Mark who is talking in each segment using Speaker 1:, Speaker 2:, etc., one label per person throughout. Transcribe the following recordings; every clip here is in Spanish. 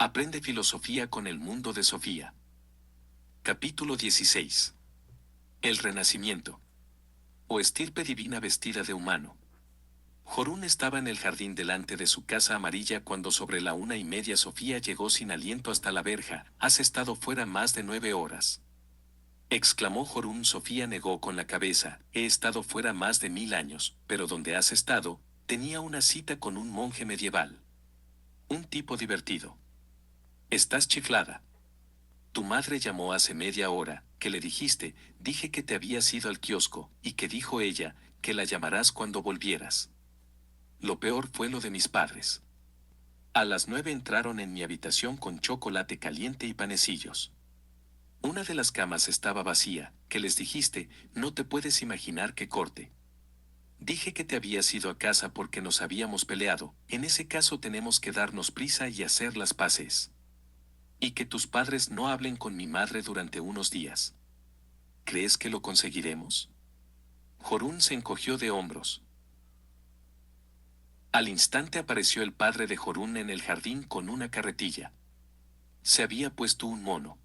Speaker 1: Aprende filosofía con el mundo de Sofía. Capítulo 16. El renacimiento. O estirpe divina vestida de humano. Jorún estaba en el jardín delante de su casa amarilla cuando sobre la 1:30 Sofía llegó sin aliento hasta la verja. «Has estado fuera más de 9 horas», exclamó Jorún. Sofía negó con la cabeza. «He estado fuera más de 1000 años, pero ¿dónde has estado?» «Tenía una cita con un monje medieval. Un tipo divertido». «Estás chiflada. Tu madre llamó hace media hora. ¿Qué le dijiste?» «Dije que te habías ido al kiosco». «¿Y qué dijo ella?» «Que la llamarás cuando volvieras». Lo peor fue lo de mis padres. A las 9 entraron en mi habitación con chocolate caliente y panecillos. Una de las camas estaba vacía. ¿Qué les dijiste?» «No te puedes imaginar qué corte». «Dije que te habías ido a casa porque nos habíamos peleado. En ese caso tenemos que darnos prisa y hacer las paces. Y que tus padres no hablen con mi madre durante unos días». «¿Crees que lo conseguiremos?» Jorún se encogió de hombros. Al instante apareció el padre de Jorún en el jardín con una carretilla. Se había puesto un mono.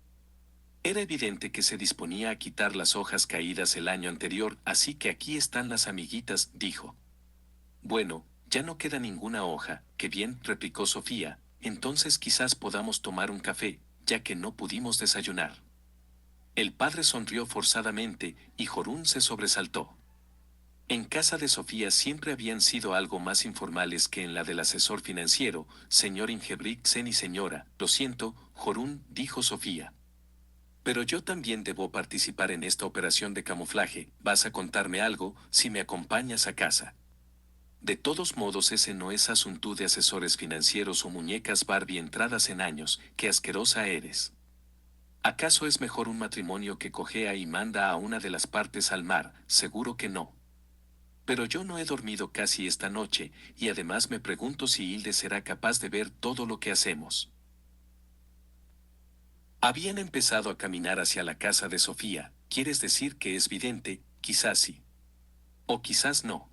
Speaker 1: Era evidente que se disponía a quitar las hojas caídas el año anterior. «Así que aquí están las amiguitas», dijo. «Bueno, ya no queda ninguna hoja». «Qué bien», replicó Sofía. «Entonces quizás podamos tomar un café, ya que no pudimos desayunar». El padre sonrió forzadamente, y Jorún se sobresaltó. En casa de Sofía siempre habían sido algo más informales que en la del asesor financiero. «Señor Ingebrigtsen y señora». «Lo siento, Jorún», dijo Sofía. «Pero yo también debo participar en esta operación de camuflaje. ¿Vas a contarme algo si me acompañas a casa?» «De todos modos, ese no es asunto de asesores financieros o muñecas Barbie entradas en años. Qué asquerosa eres. ¿Acaso es mejor un matrimonio que cojea y manda a una de las partes al mar?» «Seguro que no. Pero yo no he dormido casi esta noche, y además me pregunto si Hilde será capaz de ver todo lo que hacemos». Habían empezado a caminar hacia la casa de Sofía. «¿Quieres decir que es vidente?» «Quizás sí. O quizás no».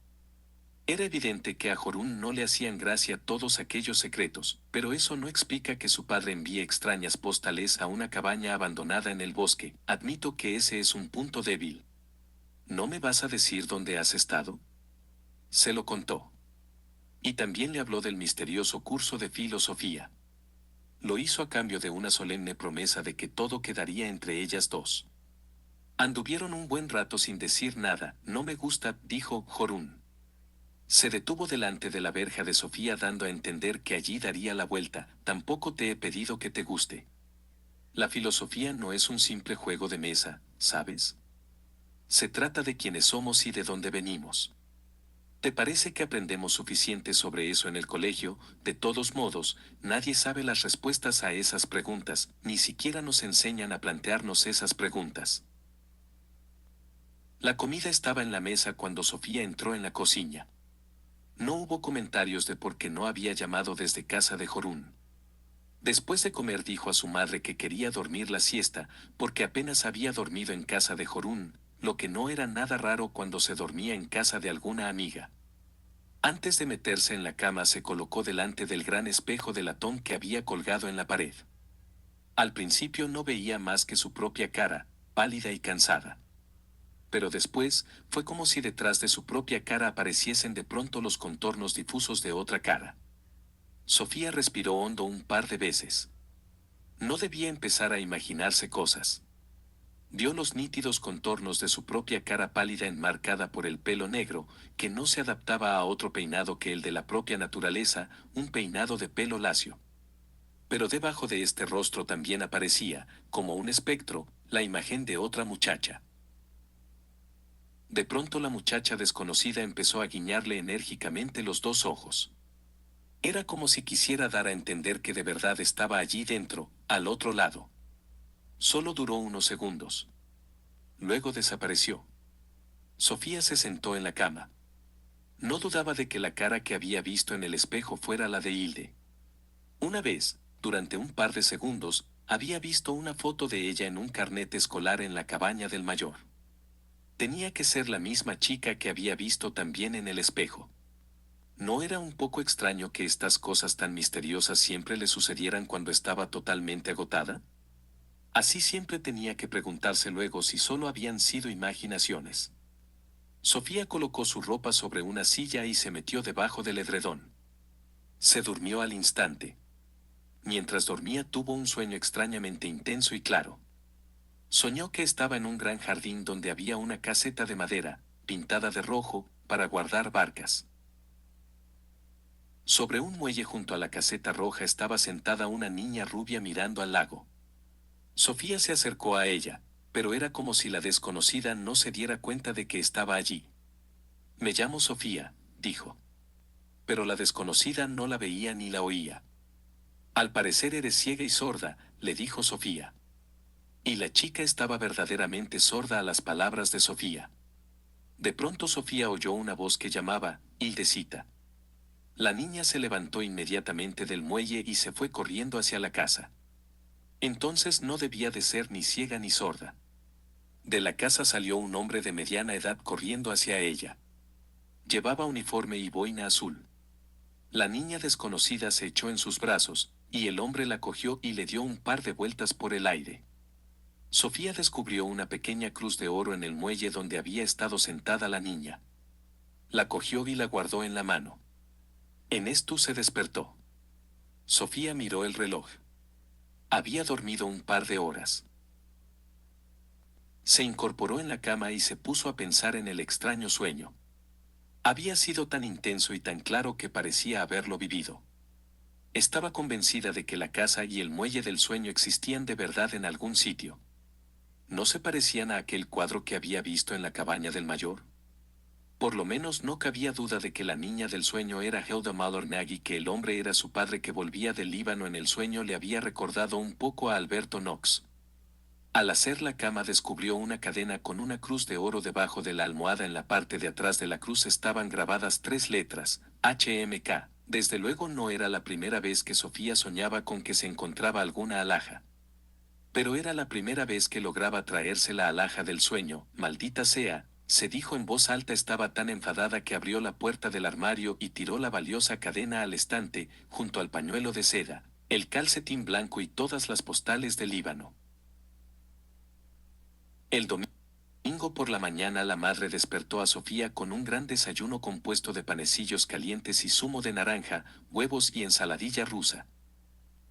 Speaker 1: Era evidente que a Jorún no le hacían gracia todos aquellos secretos, pero eso no explica que su padre envíe extrañas postales a una cabaña abandonada en el bosque. Admito que ese es un punto débil. ¿No me vas a decir dónde has estado? Se lo contó. Y también le habló del misterioso curso de filosofía. Lo hizo a cambio de una solemne promesa de que todo quedaría entre ellas dos. Anduvieron un buen rato sin decir nada. «No me gusta», dijo Jorún. Se detuvo delante de la verja de Sofía dando a entender que allí daría la vuelta. «Tampoco te he pedido que te guste. La filosofía no es un simple juego de mesa, ¿sabes? Se trata de quiénes somos y de dónde venimos. ¿Te parece que aprendemos suficiente sobre eso en el colegio? De todos modos, nadie sabe las respuestas a esas preguntas, ni siquiera nos enseñan a plantearnos esas preguntas». La comida estaba en la mesa cuando Sofía entró en la cocina. No hubo comentarios de por qué no había llamado desde casa de Jorún. Después de comer dijo a su madre que quería dormir la siesta, porque apenas había dormido en casa de Jorún, lo que no era nada raro cuando se dormía en casa de alguna amiga. Antes de meterse en la cama se colocó delante del gran espejo de latón que había colgado en la pared. Al principio no veía más que su propia cara, pálida y cansada. Pero después, fue como si detrás de su propia cara apareciesen de pronto los contornos difusos de otra cara. Sofía respiró hondo un par de veces. No debía empezar a imaginarse cosas. Vio los nítidos contornos de su propia cara pálida enmarcada por el pelo negro, que no se adaptaba a otro peinado que el de la propia naturaleza, un peinado de pelo lacio. Pero debajo de este rostro también aparecía, como un espectro, la imagen de otra muchacha. De pronto la muchacha desconocida empezó a guiñarle enérgicamente los dos ojos. Era como si quisiera dar a entender que de verdad estaba allí dentro, al otro lado. Solo duró unos segundos. Luego desapareció. Sofía se sentó en la cama. No dudaba de que la cara que había visto en el espejo fuera la de Hilde. Una vez, durante un par de segundos, había visto una foto de ella en un carnet escolar en la cabaña del mayor. Tenía que ser la misma chica que había visto también en el espejo. ¿No era un poco extraño que estas cosas tan misteriosas siempre le sucedieran cuando estaba totalmente agotada? Así siempre tenía que preguntarse luego si solo habían sido imaginaciones. Sofía colocó su ropa sobre una silla y se metió debajo del edredón. Se durmió al instante. Mientras dormía tuvo un sueño extrañamente intenso y claro. Soñó que estaba en un gran jardín donde había una caseta de madera, pintada de rojo, para guardar barcas. Sobre un muelle junto a la caseta roja estaba sentada una niña rubia mirando al lago. Sofía se acercó a ella, pero era como si la desconocida no se diera cuenta de que estaba allí. Me llamo Sofía, dijo. Pero la desconocida no la veía ni la oía. Al parecer eres ciega y sorda, le dijo Sofía. Y la chica estaba verdaderamente sorda a las palabras de Sofía. De pronto Sofía oyó una voz que llamaba, Hildecita. La niña se levantó inmediatamente del muelle y se fue corriendo hacia la casa. Entonces no debía de ser ni ciega ni sorda. De la casa salió un hombre de mediana edad corriendo hacia ella. Llevaba uniforme y boina azul. La niña desconocida se echó en sus brazos, y el hombre la cogió y le dio un par de vueltas por el aire. Sofía descubrió una pequeña cruz de oro en el muelle donde había estado sentada la niña. La cogió y la guardó en la mano. En esto se despertó. Sofía miró el reloj. Había dormido un par de horas. Se incorporó en la cama y se puso a pensar en el extraño sueño. Había sido tan intenso y tan claro que parecía haberlo vivido. Estaba convencida de que la casa y el muelle del sueño existían de verdad en algún sitio. ¿No se parecían a aquel cuadro que había visto en la cabaña del mayor? Por lo menos no cabía duda de que la niña del sueño era Hilda Malornag y que el hombre era su padre que volvía del Líbano en el sueño le había recordado un poco a Alberto Knox. Al hacer la cama descubrió una cadena con una cruz de oro debajo de la almohada. En la parte de atrás de la cruz estaban grabadas 3 letras, HMK. Desde luego no era la primera vez que Sofía soñaba con que se encontraba alguna alhaja. Pero era la primera vez que lograba traerse la alhaja del sueño. Maldita sea, se dijo en voz alta. Estaba tan enfadada que abrió la puerta del armario y tiró la valiosa cadena al estante, junto al pañuelo de seda, el calcetín blanco y todas las postales del Líbano. El domingo por la mañana la madre despertó a Sofía con un gran desayuno compuesto de panecillos calientes y zumo de naranja, huevos y ensaladilla rusa.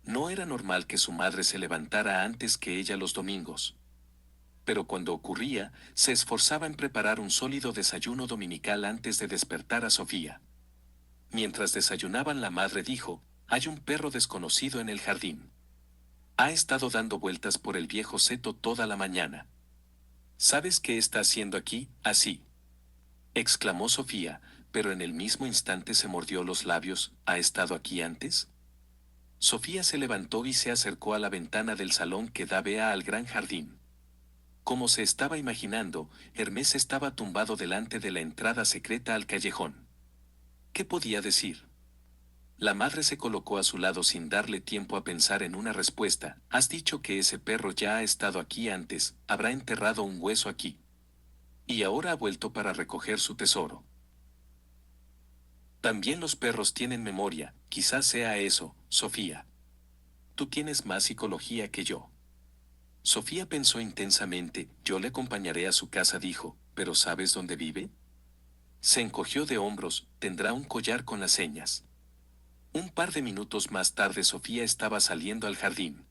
Speaker 1: No era normal que su madre se levantara antes que ella los domingos. Pero cuando ocurría, se esforzaba en preparar un sólido desayuno dominical antes de despertar a Sofía. Mientras desayunaban la madre dijo, hay un perro desconocido en el jardín. Ha estado dando vueltas por el viejo seto toda la mañana. ¿Sabes qué está haciendo aquí, así? Exclamó Sofía, pero en el mismo instante se mordió los labios. ¿Ha estado aquí antes? Sofía se levantó y se acercó a la ventana del salón que da vea al gran jardín. Como se estaba imaginando, Hermés estaba tumbado delante de la entrada secreta al callejón. ¿Qué podía decir? La madre se colocó a su lado sin darle tiempo a pensar en una respuesta. Has dicho que ese perro ya ha estado aquí antes, habrá enterrado un hueso aquí. Y ahora ha vuelto para recoger su tesoro. También los perros tienen memoria, quizás sea eso, Sofía. Tú tienes más psicología que yo. Sofía pensó intensamente. Yo le acompañaré a su casa, dijo, ¿pero sabes dónde vive? Se encogió de hombros. Tendrá un collar con las señas. Un par de minutos más tarde Sofía estaba saliendo al jardín.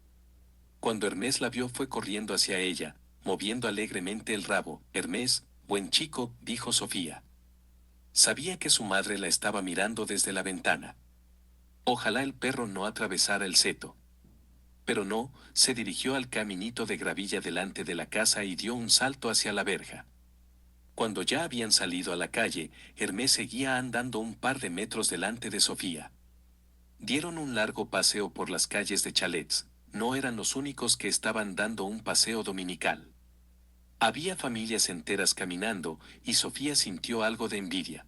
Speaker 1: Cuando Hermés la vio fue corriendo hacia ella, moviendo alegremente el rabo. Hermés, buen chico, dijo Sofía. Sabía que su madre la estaba mirando desde la ventana. Ojalá el perro no atravesara el seto. Pero no, se dirigió al caminito de gravilla delante de la casa y dio un salto hacia la verja. Cuando ya habían salido a la calle, Hermés seguía andando un par de metros delante de Sofía. Dieron un largo paseo por las calles de chalets. No eran los únicos que estaban dando un paseo dominical. Había familias enteras caminando, y Sofía sintió algo de envidia.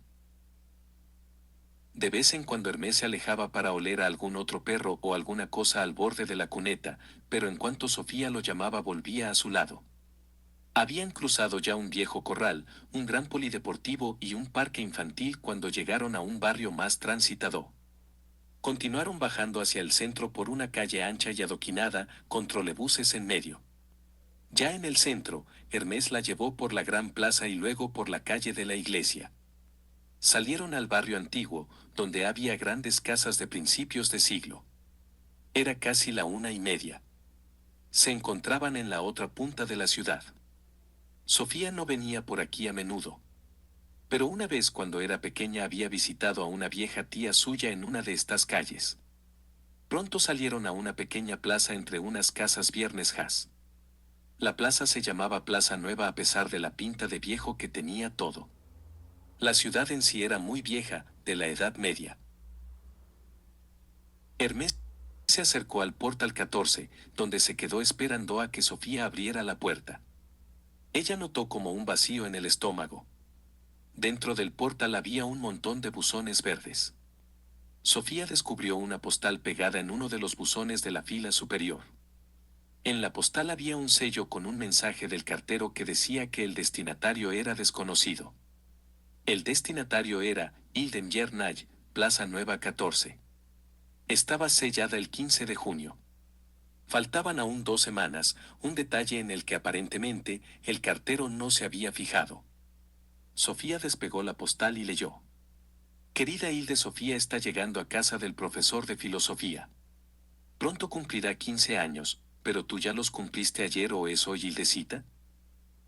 Speaker 1: De vez en cuando Hermés se alejaba para oler a algún otro perro o alguna cosa al borde de la cuneta, pero en cuanto Sofía lo llamaba volvía a su lado. Habían cruzado ya un viejo corral, un gran polideportivo y un parque infantil cuando llegaron a un barrio más transitado. Continuaron bajando hacia el centro por una calle ancha y adoquinada, con trolebuses en medio. Ya en el centro, Hermés la llevó por la gran plaza y luego por la calle de la iglesia. Salieron al barrio antiguo, donde había grandes casas de principios de siglo. Era casi la 1:30. Se encontraban en la otra punta de la ciudad. Sofía no venía por aquí a menudo. Pero una vez cuando era pequeña había visitado a una vieja tía suya en una de estas calles. Pronto salieron a una pequeña plaza entre unas casas viernesjas. La plaza se llamaba Plaza Nueva a pesar de la pinta de viejo que tenía todo. La ciudad en sí era muy vieja, de la Edad Media. Hermés se acercó al portal 14, donde se quedó esperando a que Sofía abriera la puerta. Ella notó como un vacío en el estómago. Dentro del portal había un montón de buzones verdes. Sofía descubrió una postal pegada en uno de los buzones de la fila superior. En la postal había un sello con un mensaje del cartero que decía que el destinatario era desconocido. El destinatario era Ilden Yernay, Plaza Nueva 14. Estaba sellada el 15 de junio. Faltaban aún 2 semanas, un detalle en el que aparentemente el cartero no se había fijado. Sofía despegó la postal y leyó. Querida Hilde, Sofía está llegando a casa del profesor de filosofía. Pronto cumplirá 15 años, pero tú ya los cumpliste ayer o es hoy, Hildecita.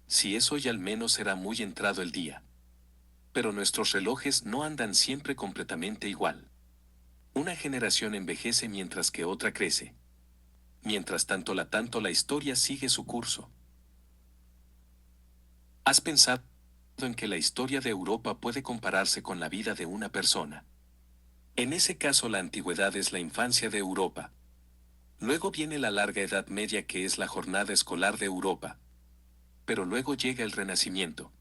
Speaker 1: Si es hoy al menos será muy entrado el día. Pero nuestros relojes no andan siempre completamente igual. Una generación envejece mientras que otra crece. Mientras tanto la historia sigue su curso. ¿Has pensado en que la historia de Europa puede compararse con la vida de una persona? En ese caso la antigüedad es la infancia de Europa. Luego viene la larga Edad Media, que es la jornada escolar de Europa. Pero luego llega el Renacimiento.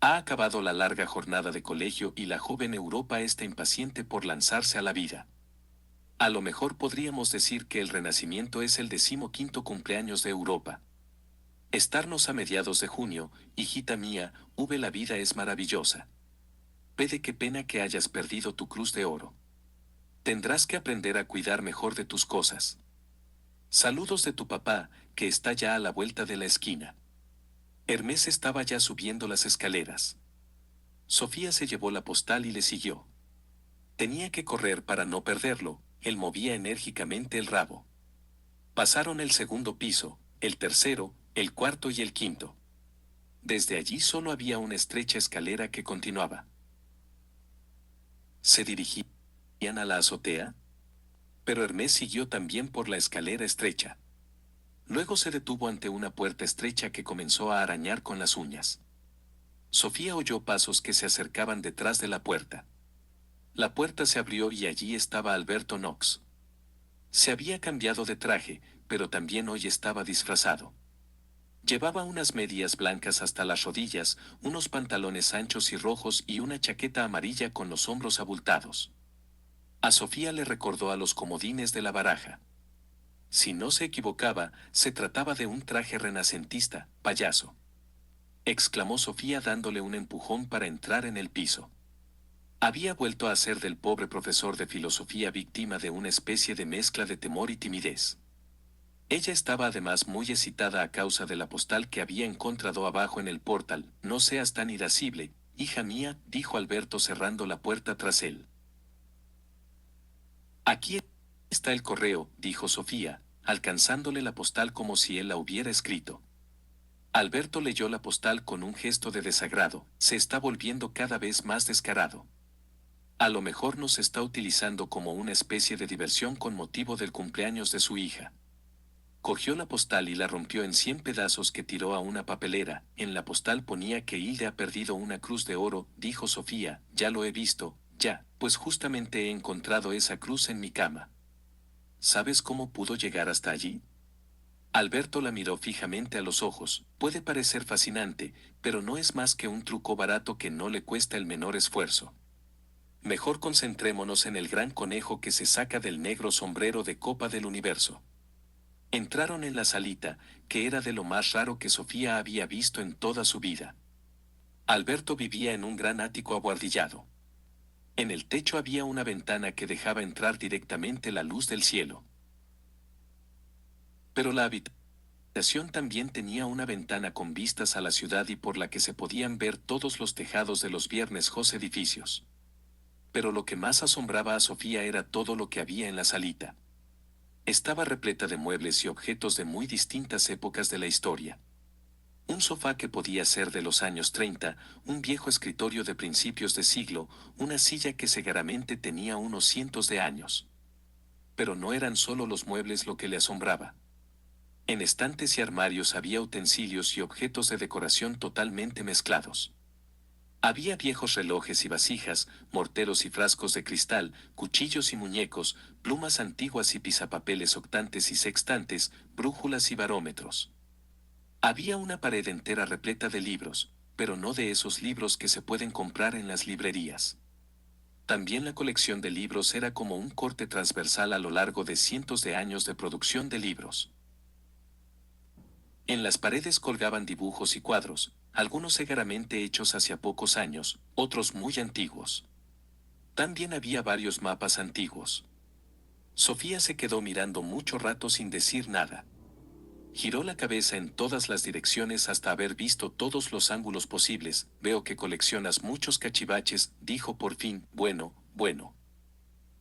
Speaker 1: Ha acabado la larga jornada de colegio y la joven Europa está impaciente por lanzarse a la vida. A lo mejor podríamos decir que el Renacimiento es el 15º cumpleaños de Europa. Estarnos a mediados de junio, hijita mía, la vida es maravillosa. Pede qué pena que hayas perdido tu cruz de oro. Tendrás que aprender a cuidar mejor de tus cosas. Saludos de tu papá, que está ya a la vuelta de la esquina. Hermés estaba ya subiendo las escaleras. Sofía se llevó la postal y le siguió. Tenía que correr para no perderlo, él movía enérgicamente el rabo. Pasaron el segundo piso, el tercero, el cuarto y el quinto. Desde allí solo había una estrecha escalera que continuaba. ¿Se dirigían a la azotea? Pero Hermés siguió también por la escalera estrecha. Luego se detuvo ante una puerta estrecha que comenzó a arañar con las uñas. Sofía oyó pasos que se acercaban detrás de la puerta. La puerta se abrió y allí estaba Alberto Knox. Se había cambiado de traje, pero también hoy estaba disfrazado. Llevaba unas medias blancas hasta las rodillas, unos pantalones anchos y rojos y una chaqueta amarilla con los hombros abultados. A Sofía le recordó a los comodines de la baraja. Si no se equivocaba, se trataba de un traje renacentista, payaso. Exclamó Sofía dándole un empujón para entrar en el piso. Había vuelto a ser del pobre profesor de filosofía víctima de una especie de mezcla de temor y timidez. Ella estaba además muy excitada a causa de la postal que había encontrado abajo en el portal. No seas tan irascible, hija mía, dijo Alberto cerrando la puerta tras él. Aquí está el correo, dijo Sofía, alcanzándole la postal como si él la hubiera escrito. Alberto leyó la postal con un gesto de desagrado. Se está volviendo cada vez más descarado. A lo mejor nos está utilizando como una especie de diversión con motivo del cumpleaños de su hija. Cogió la postal y la rompió en 100 pedazos que tiró a una papelera. En la postal ponía que Hilde ha perdido una cruz de oro, dijo Sofía. Ya lo he visto, ya, pues justamente he encontrado esa cruz en mi cama. ¿Sabes cómo pudo llegar hasta allí? Alberto la miró fijamente a los ojos. Puede parecer fascinante, pero no es más que un truco barato que no le cuesta el menor esfuerzo. Mejor concentrémonos en el gran conejo que se saca del negro sombrero de copa del universo. Entraron en la salita, que era de lo más raro que Sofía había visto en toda su vida. Alberto vivía en un gran ático abuhardillado. En el techo había una ventana que dejaba entrar directamente la luz del cielo. Pero la habitación también tenía una ventana con vistas a la ciudad y por la que se podían ver todos los tejados de los Viernes edificios. Pero lo que más asombraba a Sofía era todo lo que había en la salita. Estaba repleta de muebles y objetos de muy distintas épocas de la historia. Un sofá que podía ser de los años 30, un viejo escritorio de principios de siglo, una silla que seguramente tenía unos cientos de años. Pero no eran solo los muebles lo que le asombraba. En estantes y armarios había utensilios y objetos de decoración totalmente mezclados. Había viejos relojes y vasijas, morteros y frascos de cristal, cuchillos y muñecos, plumas antiguas y pisapapeles octantes y sextantes, brújulas y barómetros. Había una pared entera repleta de libros, pero no de esos libros que se pueden comprar en las librerías. También la colección de libros era como un corte transversal a lo largo de cientos de años de producción de libros. En las paredes colgaban dibujos y cuadros, algunos seguramente hechos hacia pocos años, otros muy antiguos. También había varios mapas antiguos. Sofía se quedó mirando mucho rato sin decir nada. Giró la cabeza en todas las direcciones hasta haber visto todos los ángulos posibles. Veo que coleccionas muchos cachivaches, dijo por fin. Bueno.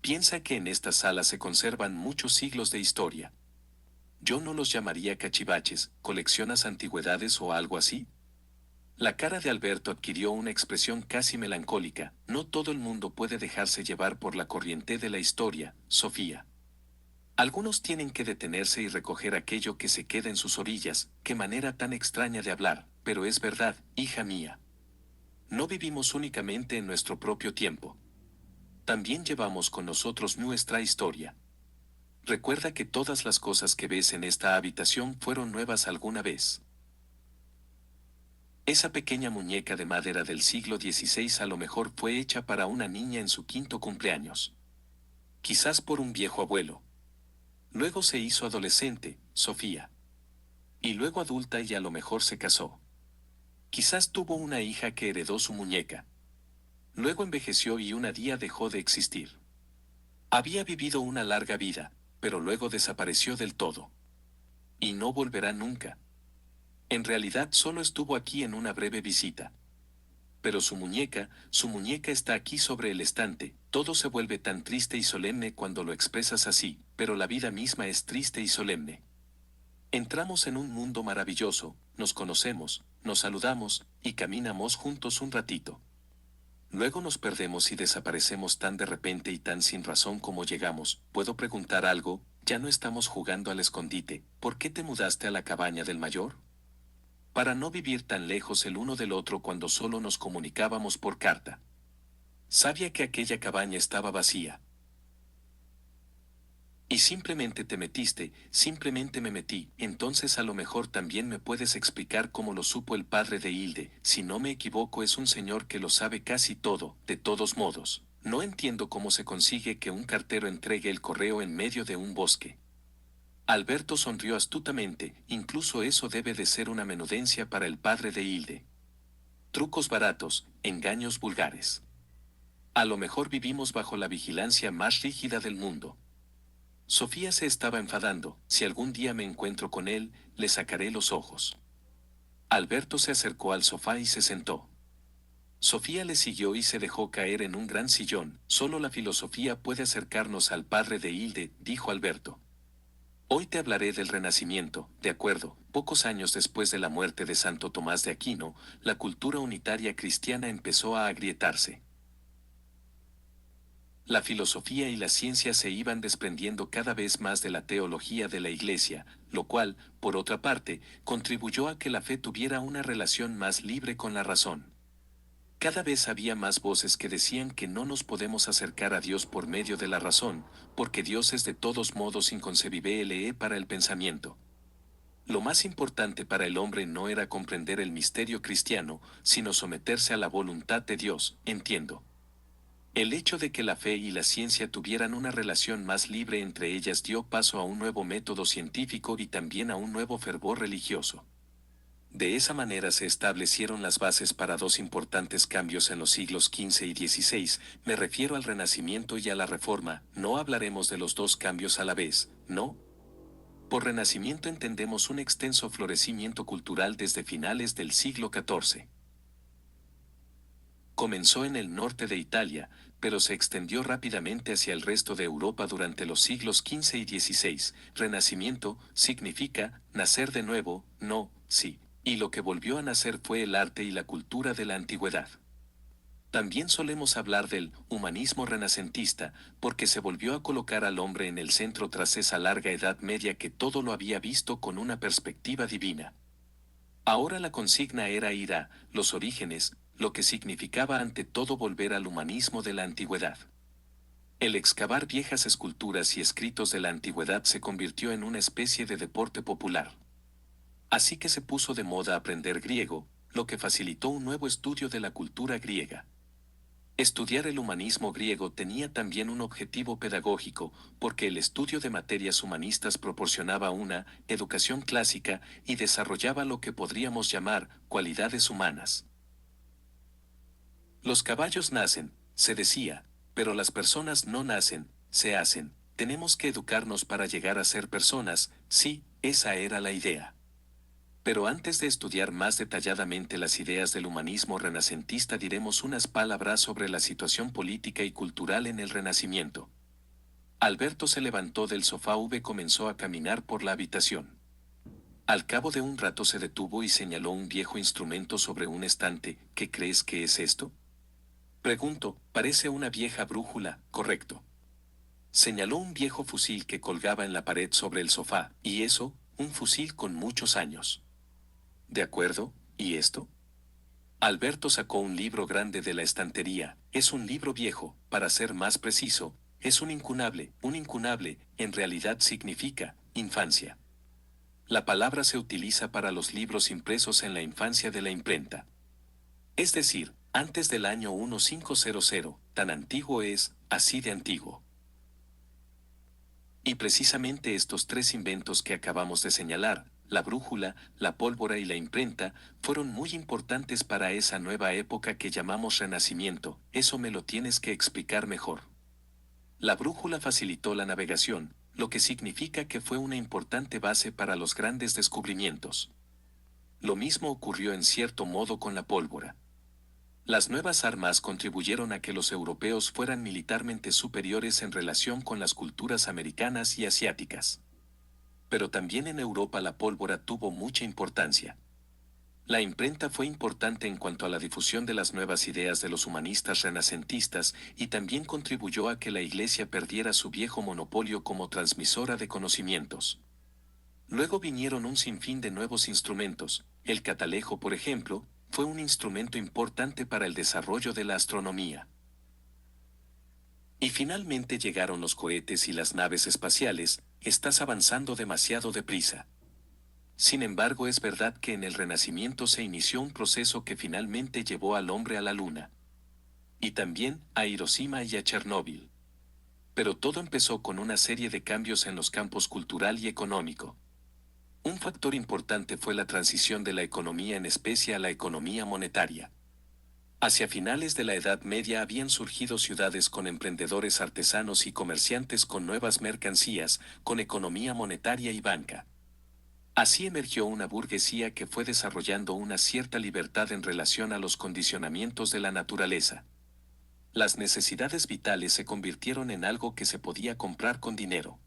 Speaker 1: Piensa que en esta sala se conservan muchos siglos de historia. Yo no los llamaría cachivaches, ¿coleccionas antigüedades o algo así? La cara de Alberto adquirió una expresión casi melancólica. No todo el mundo puede dejarse llevar por la corriente de la historia, Sofía. Algunos tienen que detenerse y recoger aquello que se queda en sus orillas. Qué manera tan extraña de hablar, pero es verdad, hija mía. No vivimos únicamente en nuestro propio tiempo. También llevamos con nosotros nuestra historia. Recuerda que todas las cosas que ves en esta habitación fueron nuevas alguna vez. Esa pequeña muñeca de madera del siglo XVI a lo mejor fue hecha para una niña en su 5º cumpleaños. Quizás por un viejo abuelo. Luego se hizo adolescente, Sofía. Y luego adulta y a lo mejor se casó. Quizás tuvo una hija que heredó su muñeca. Luego envejeció y un día dejó de existir. Había vivido una larga vida, pero luego desapareció del todo. Y no volverá nunca. En realidad solo estuvo aquí en una breve visita. Pero su muñeca está aquí sobre el estante. Todo se vuelve tan triste y solemne cuando lo expresas así, pero la vida misma es triste y solemne. Entramos en un mundo maravilloso, nos conocemos, nos saludamos, y caminamos juntos un ratito. Luego nos perdemos y desaparecemos tan de repente y tan sin razón como llegamos. ¿Puedo preguntar algo? Ya no estamos jugando al escondite. ¿Por qué te mudaste a la cabaña del mayor? Para no vivir tan lejos el uno del otro cuando solo nos comunicábamos por carta. Sabía que aquella cabaña estaba vacía. Y simplemente te metiste, simplemente me metí. Entonces a lo mejor también me puedes explicar cómo lo supo el padre de Hilde. Si no me equivoco es un señor que lo sabe casi todo. De todos modos, no entiendo cómo se consigue que un cartero entregue el correo en medio de un bosque. Alberto sonrió astutamente. Incluso eso debe de ser una menudencia para el padre de Hilde. Trucos baratos, engaños vulgares. A lo mejor vivimos bajo la vigilancia más rígida del mundo. Sofía se estaba enfadando. Si algún día me encuentro con él, le sacaré los ojos. Alberto se acercó al sofá y se sentó. Sofía le siguió y se dejó caer en un gran sillón. Solo la filosofía puede acercarnos al padre de Hilde, dijo Alberto. Hoy te hablaré del Renacimiento, de acuerdo. Pocos años después de la muerte de Santo Tomás de Aquino, la cultura unitaria cristiana empezó a agrietarse. La filosofía y la ciencia se iban desprendiendo cada vez más de la teología de la Iglesia, lo cual, por otra parte, contribuyó a que la fe tuviera una relación más libre con la razón. Cada vez había más voces que decían que no nos podemos acercar a Dios por medio de la razón, porque Dios es de todos modos inconcebible para el pensamiento. Lo más importante para el hombre no era comprender el misterio cristiano, sino someterse a la voluntad de Dios, entiendo. El hecho de que la fe y la ciencia tuvieran una relación más libre entre ellas dio paso a un nuevo método científico y también a un nuevo fervor religioso. De esa manera se establecieron las bases para dos importantes cambios en los siglos XV y XVI, me refiero al Renacimiento y a la Reforma, no hablaremos de los dos cambios a la vez, ¿no? Por Renacimiento entendemos un extenso florecimiento cultural desde finales del siglo XIV. Comenzó en el norte de Italia, pero se extendió rápidamente hacia el resto de Europa durante los siglos XV y XVI. Renacimiento significa nacer de nuevo, no, sí, y lo que volvió a nacer fue el arte y la cultura de la antigüedad. También solemos hablar del humanismo renacentista, porque se volvió a colocar al hombre en el centro tras esa larga Edad Media que todo lo había visto con una perspectiva divina. Ahora la consigna era ir a los orígenes, lo que significaba ante todo volver al humanismo de la antigüedad. El excavar viejas esculturas y escritos de la antigüedad se convirtió en una especie de deporte popular. Así que se puso de moda aprender griego, lo que facilitó un nuevo estudio de la cultura griega. Estudiar el humanismo griego tenía también un objetivo pedagógico, porque el estudio de materias humanistas proporcionaba una educación clásica y desarrollaba lo que podríamos llamar cualidades humanas. Los caballos nacen, se decía, pero las personas no nacen, se hacen. Tenemos que educarnos para llegar a ser personas, sí, esa era la idea. Pero antes de estudiar más detalladamente las ideas del humanismo renacentista diremos unas palabras sobre la situación política y cultural en el Renacimiento. Alberto se levantó del sofá y comenzó a caminar por la habitación. Al cabo de un rato se detuvo y señaló un viejo instrumento sobre un estante. ¿Qué crees que es esto? Pregunto, parece una vieja brújula, correcto. Señaló un viejo fusil que colgaba en la pared sobre el sofá, y eso, un fusil con muchos años. ¿De acuerdo? ¿Y esto? Alberto sacó un libro grande de la estantería. Es un libro viejo, para ser más preciso, es un incunable. Un incunable, en realidad significa, infancia. La palabra se utiliza para los libros impresos en la infancia de la imprenta. Es decir, antes del año 1500, tan antiguo es, así de antiguo. Y precisamente estos tres inventos que acabamos de señalar, la brújula, la pólvora y la imprenta, fueron muy importantes para esa nueva época que llamamos Renacimiento. Eso me lo tienes que explicar mejor. La brújula facilitó la navegación, lo que significa que fue una importante base para los grandes descubrimientos. Lo mismo ocurrió en cierto modo con la pólvora. Las nuevas armas contribuyeron a que los europeos fueran militarmente superiores en relación con las culturas americanas y asiáticas. Pero también en Europa la pólvora tuvo mucha importancia. La imprenta fue importante en cuanto a la difusión de las nuevas ideas de los humanistas renacentistas y también contribuyó a que la Iglesia perdiera su viejo monopolio como transmisora de conocimientos. Luego vinieron un sinfín de nuevos instrumentos. El catalejo, por ejemplo, fue un instrumento importante para el desarrollo de la astronomía. Y finalmente llegaron los cohetes y las naves espaciales. Estás avanzando demasiado deprisa. Sin embargo, es verdad que en el Renacimiento se inició un proceso que finalmente llevó al hombre a la Luna. Y también a Hiroshima y a Chernóbil. Pero todo empezó con una serie de cambios en los campos cultural y económico. Un factor importante fue la transición de la economía en especie a la economía monetaria. Hacia finales de la Edad Media habían surgido ciudades con emprendedores artesanos y comerciantes con nuevas mercancías, con economía monetaria y banca. Así emergió una burguesía que fue desarrollando una cierta libertad en relación a los condicionamientos de la naturaleza. Las necesidades vitales se convirtieron en algo que se podía comprar con dinero.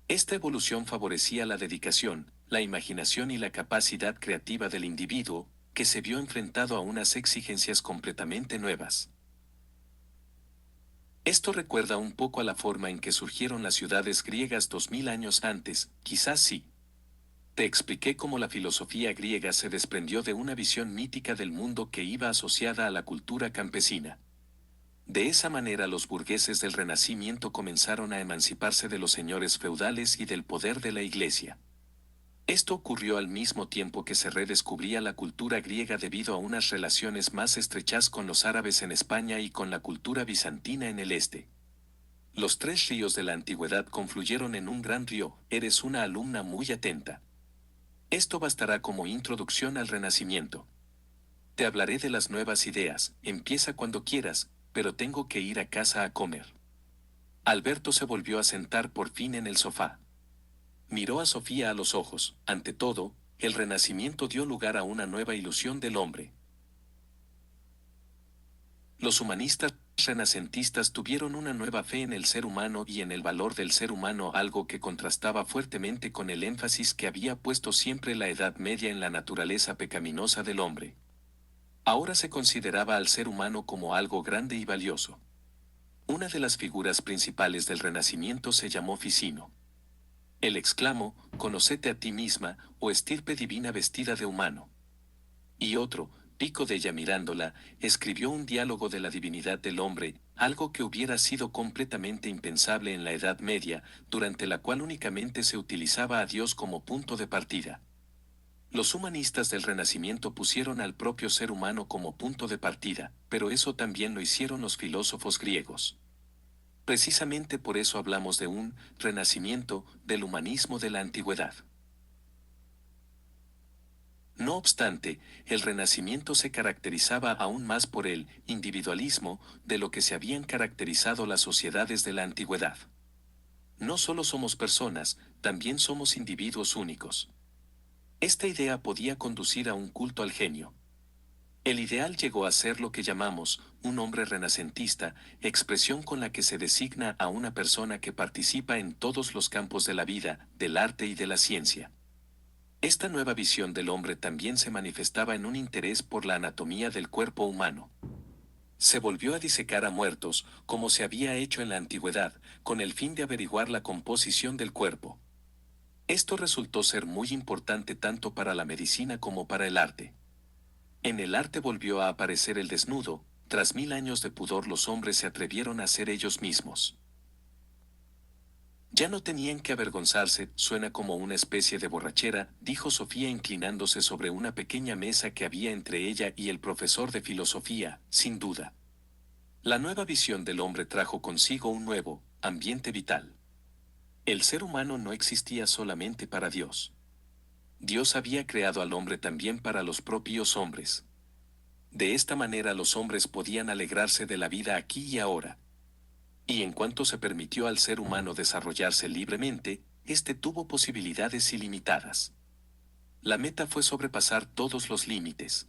Speaker 1: Esta evolución favorecía la dedicación, la imaginación y la capacidad creativa del individuo, que se vio enfrentado a unas exigencias completamente nuevas. Esto recuerda un poco a la forma en que surgieron las ciudades griegas 2000 años antes, quizás sí. Te expliqué cómo la filosofía griega se desprendió de una visión mítica del mundo que iba asociada a la cultura campesina. De esa manera los burgueses del Renacimiento comenzaron a emanciparse de los señores feudales y del poder de la Iglesia. Esto ocurrió al mismo tiempo que se redescubría la cultura griega debido a unas relaciones más estrechas con los árabes en España y con la cultura bizantina en el este. Los tres ríos de la antigüedad confluyeron en un gran río. Eres una alumna muy atenta. Esto bastará como introducción al Renacimiento. Te hablaré de las nuevas ideas. Empieza cuando quieras, pero tengo que ir a casa a comer. Alberto se volvió a sentar por fin en el sofá. Miró a Sofía a los ojos. Ante todo, el Renacimiento dio lugar a una nueva ilusión del hombre. Los humanistas renacentistas tuvieron una nueva fe en el ser humano y en el valor del ser humano, algo que contrastaba fuertemente con el énfasis que había puesto siempre la Edad Media en la naturaleza pecaminosa del hombre. Ahora se consideraba al ser humano como algo grande y valioso. Una de las figuras principales del Renacimiento se llamó Ficino. Él exclamó: «Conócete a ti misma, o estirpe divina vestida de humano». Y otro, Pico de ella mirándola, escribió un diálogo de la divinidad del hombre, algo que hubiera sido completamente impensable en la Edad Media, durante la cual únicamente se utilizaba a Dios como punto de partida. Los humanistas del Renacimiento pusieron al propio ser humano como punto de partida, pero eso también lo hicieron los filósofos griegos. Precisamente por eso hablamos de un renacimiento del humanismo de la antigüedad. No obstante, el Renacimiento se caracterizaba aún más por el individualismo de lo que se habían caracterizado las sociedades de la antigüedad. No solo somos personas, también somos individuos únicos. Esta idea podía conducir a un culto al genio. El ideal llegó a ser lo que llamamos un hombre renacentista, expresión con la que se designa a una persona que participa en todos los campos de la vida, del arte y de la ciencia. Esta nueva visión del hombre también se manifestaba en un interés por la anatomía del cuerpo humano. Se volvió a disecar a muertos, como se había hecho en la antigüedad, con el fin de averiguar la composición del cuerpo. Esto resultó ser muy importante tanto para la medicina como para el arte. En el arte volvió a aparecer el desnudo. Tras 1000 años de pudor, los hombres se atrevieron a ser ellos mismos. Ya no tenían que avergonzarse. Suena como una especie de borrachera, dijo Sofía inclinándose sobre una pequeña mesa que había entre ella y el profesor de filosofía. Sin duda. La nueva visión del hombre trajo consigo un nuevo ambiente vital. El ser humano no existía solamente para Dios. Dios había creado al hombre también para los propios hombres. De esta manera los hombres podían alegrarse de la vida aquí y ahora. Y en cuanto se permitió al ser humano desarrollarse libremente, éste tuvo posibilidades ilimitadas. La meta fue sobrepasar todos los límites.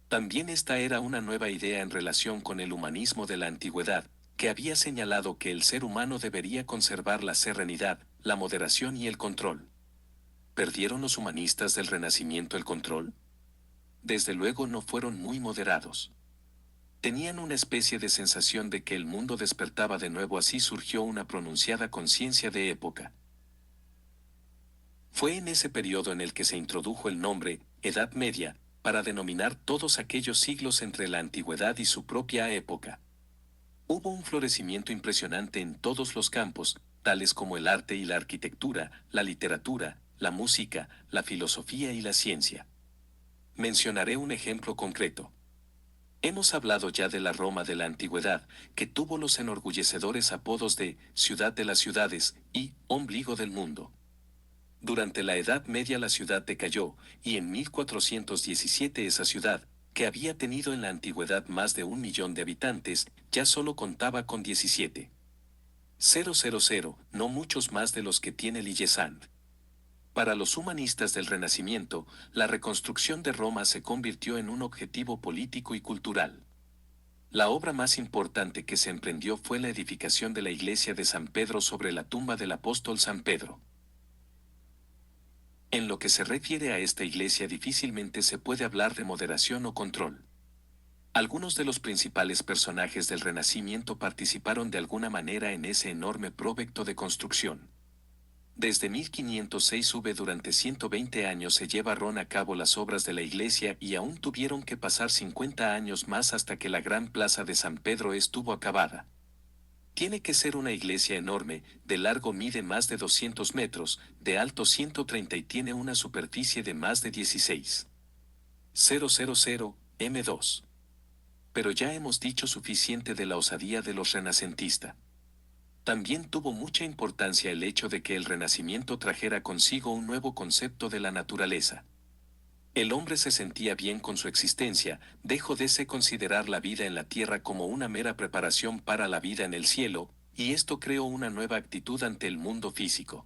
Speaker 1: También esta era una nueva idea en relación con el humanismo de la antigüedad, que había señalado que el ser humano debería conservar la serenidad, la moderación y el control. ¿Perdieron los humanistas del Renacimiento el control? Desde luego no fueron muy moderados. Tenían una especie de sensación de que el mundo despertaba de nuevo, así surgió una pronunciada conciencia de época. Fue en ese periodo en el que se introdujo el nombre, Edad Media, para denominar todos aquellos siglos entre la antigüedad y su propia época. Hubo un florecimiento impresionante en todos los campos, tales como el arte y la arquitectura, la literatura, la música, la filosofía y la ciencia. Mencionaré un ejemplo concreto. Hemos hablado ya de la Roma de la antigüedad, que tuvo los enorgullecedores apodos de ciudad de las ciudades y ombligo del mundo. Durante la Edad Media la ciudad decayó, y en 1417 esa ciudad, que había tenido en la antigüedad más de 1 millón de habitantes, ya solo contaba con 17,000, no muchos más de los que tiene Lillesand. Para los humanistas del Renacimiento, la reconstrucción de Roma se convirtió en un objetivo político y cultural. La obra más importante que se emprendió fue la edificación de la iglesia de San Pedro sobre la tumba del apóstol San Pedro. En lo que se refiere a esta iglesia difícilmente se puede hablar de moderación o control. Algunos de los principales personajes del Renacimiento participaron de alguna manera en ese enorme proyecto de construcción. Desde 1506 durante 120 años se llevaron a cabo las obras de la iglesia y aún tuvieron que pasar 50 años más hasta que la gran plaza de San Pedro estuvo acabada. Tiene que ser una iglesia enorme, de largo mide más de 200 metros, de alto 130 y tiene una superficie de más de 16.000 m2. Pero ya hemos dicho suficiente de la osadía de los renacentistas. También tuvo mucha importancia el hecho de que el Renacimiento trajera consigo un nuevo concepto de la naturaleza. El hombre se sentía bien con su existencia, dejó de considerar la vida en la tierra como una mera preparación para la vida en el cielo, y esto creó una nueva actitud ante el mundo físico.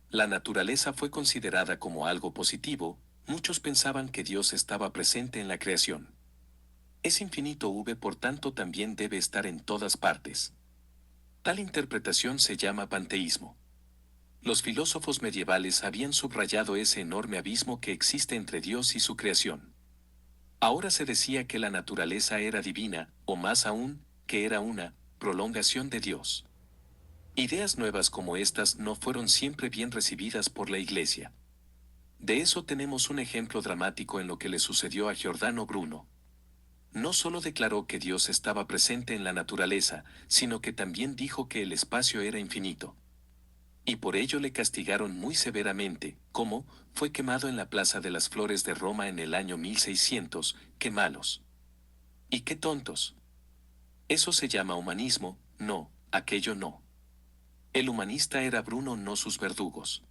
Speaker 1: La naturaleza fue considerada como algo positivo, muchos pensaban que Dios estaba presente en la creación. Es infinito por tanto también debe estar en todas partes. Tal interpretación se llama panteísmo. Los filósofos medievales habían subrayado ese enorme abismo que existe entre Dios y su creación. Ahora se decía que la naturaleza era divina, o más aún, que era una prolongación de Dios. Ideas nuevas como estas no fueron siempre bien recibidas por la Iglesia. De eso tenemos un ejemplo dramático en lo que le sucedió a Giordano Bruno. No solo declaró que Dios estaba presente en la naturaleza, sino que también dijo que el espacio era infinito. Y por ello le castigaron muy severamente, como, fue quemado en la Plaza de las Flores de Roma en el año 1600, ¡qué malos! ¡Y qué tontos! Eso se llama humanismo, no, aquello no. El humanista era Bruno, no sus verdugos.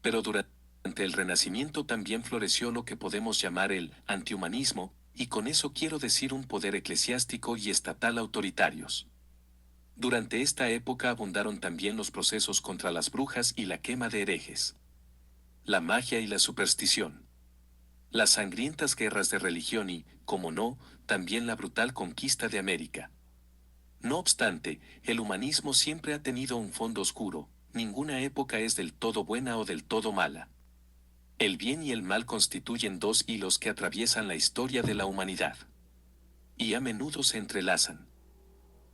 Speaker 1: Pero durante el Renacimiento también floreció lo que podemos llamar el antihumanismo, y con eso quiero decir un poder eclesiástico y estatal autoritarios. Durante esta época abundaron también los procesos contra las brujas y la quema de herejes. La magia y la superstición. Las sangrientas guerras de religión y, como no, también la brutal conquista de América. No obstante, el humanismo siempre ha tenido un fondo oscuro, ninguna época es del todo buena o del todo mala. El bien y el mal constituyen dos hilos que atraviesan la historia de la humanidad. Y a menudo se entrelazan.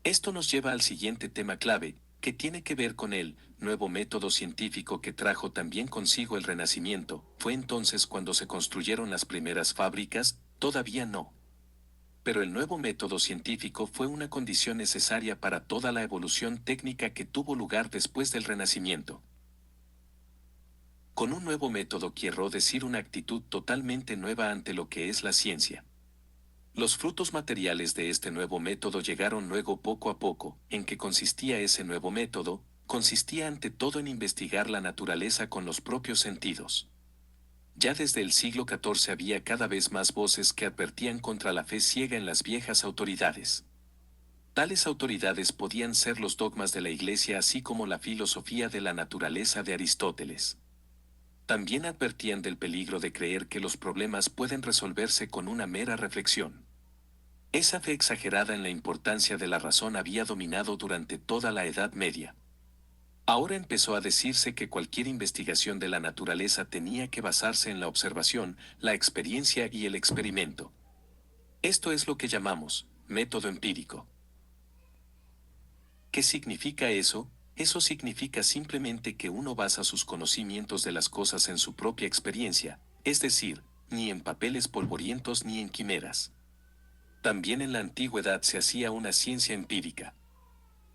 Speaker 1: Esto nos lleva al siguiente tema clave, que tiene que ver con el nuevo método científico que trajo también consigo el Renacimiento. Fue entonces cuando se construyeron las primeras fábricas, todavía no. Pero el nuevo método científico fue una condición necesaria para toda la evolución técnica que tuvo lugar después del Renacimiento. Con un nuevo método quiero decir una actitud totalmente nueva ante lo que es la ciencia. Los frutos materiales de este nuevo método llegaron luego poco a poco. ¿En qué consistía ese nuevo método? Consistía ante todo en investigar la naturaleza con los propios sentidos. Ya desde el siglo XIV había cada vez más voces que advertían contra la fe ciega en las viejas autoridades. Tales autoridades podían ser los dogmas de la Iglesia así como la filosofía de la naturaleza de Aristóteles. También advertían del peligro de creer que los problemas pueden resolverse con una mera reflexión. Esa fe exagerada en la importancia de la razón había dominado durante toda la Edad Media. Ahora empezó a decirse que cualquier investigación de la naturaleza tenía que basarse en la observación, la experiencia y el experimento. Esto es lo que llamamos método empírico. ¿Qué significa eso? Eso significa simplemente que uno basa sus conocimientos de las cosas en su propia experiencia, es decir, ni en papeles polvorientos ni en quimeras. También en la antigüedad se hacía una ciencia empírica.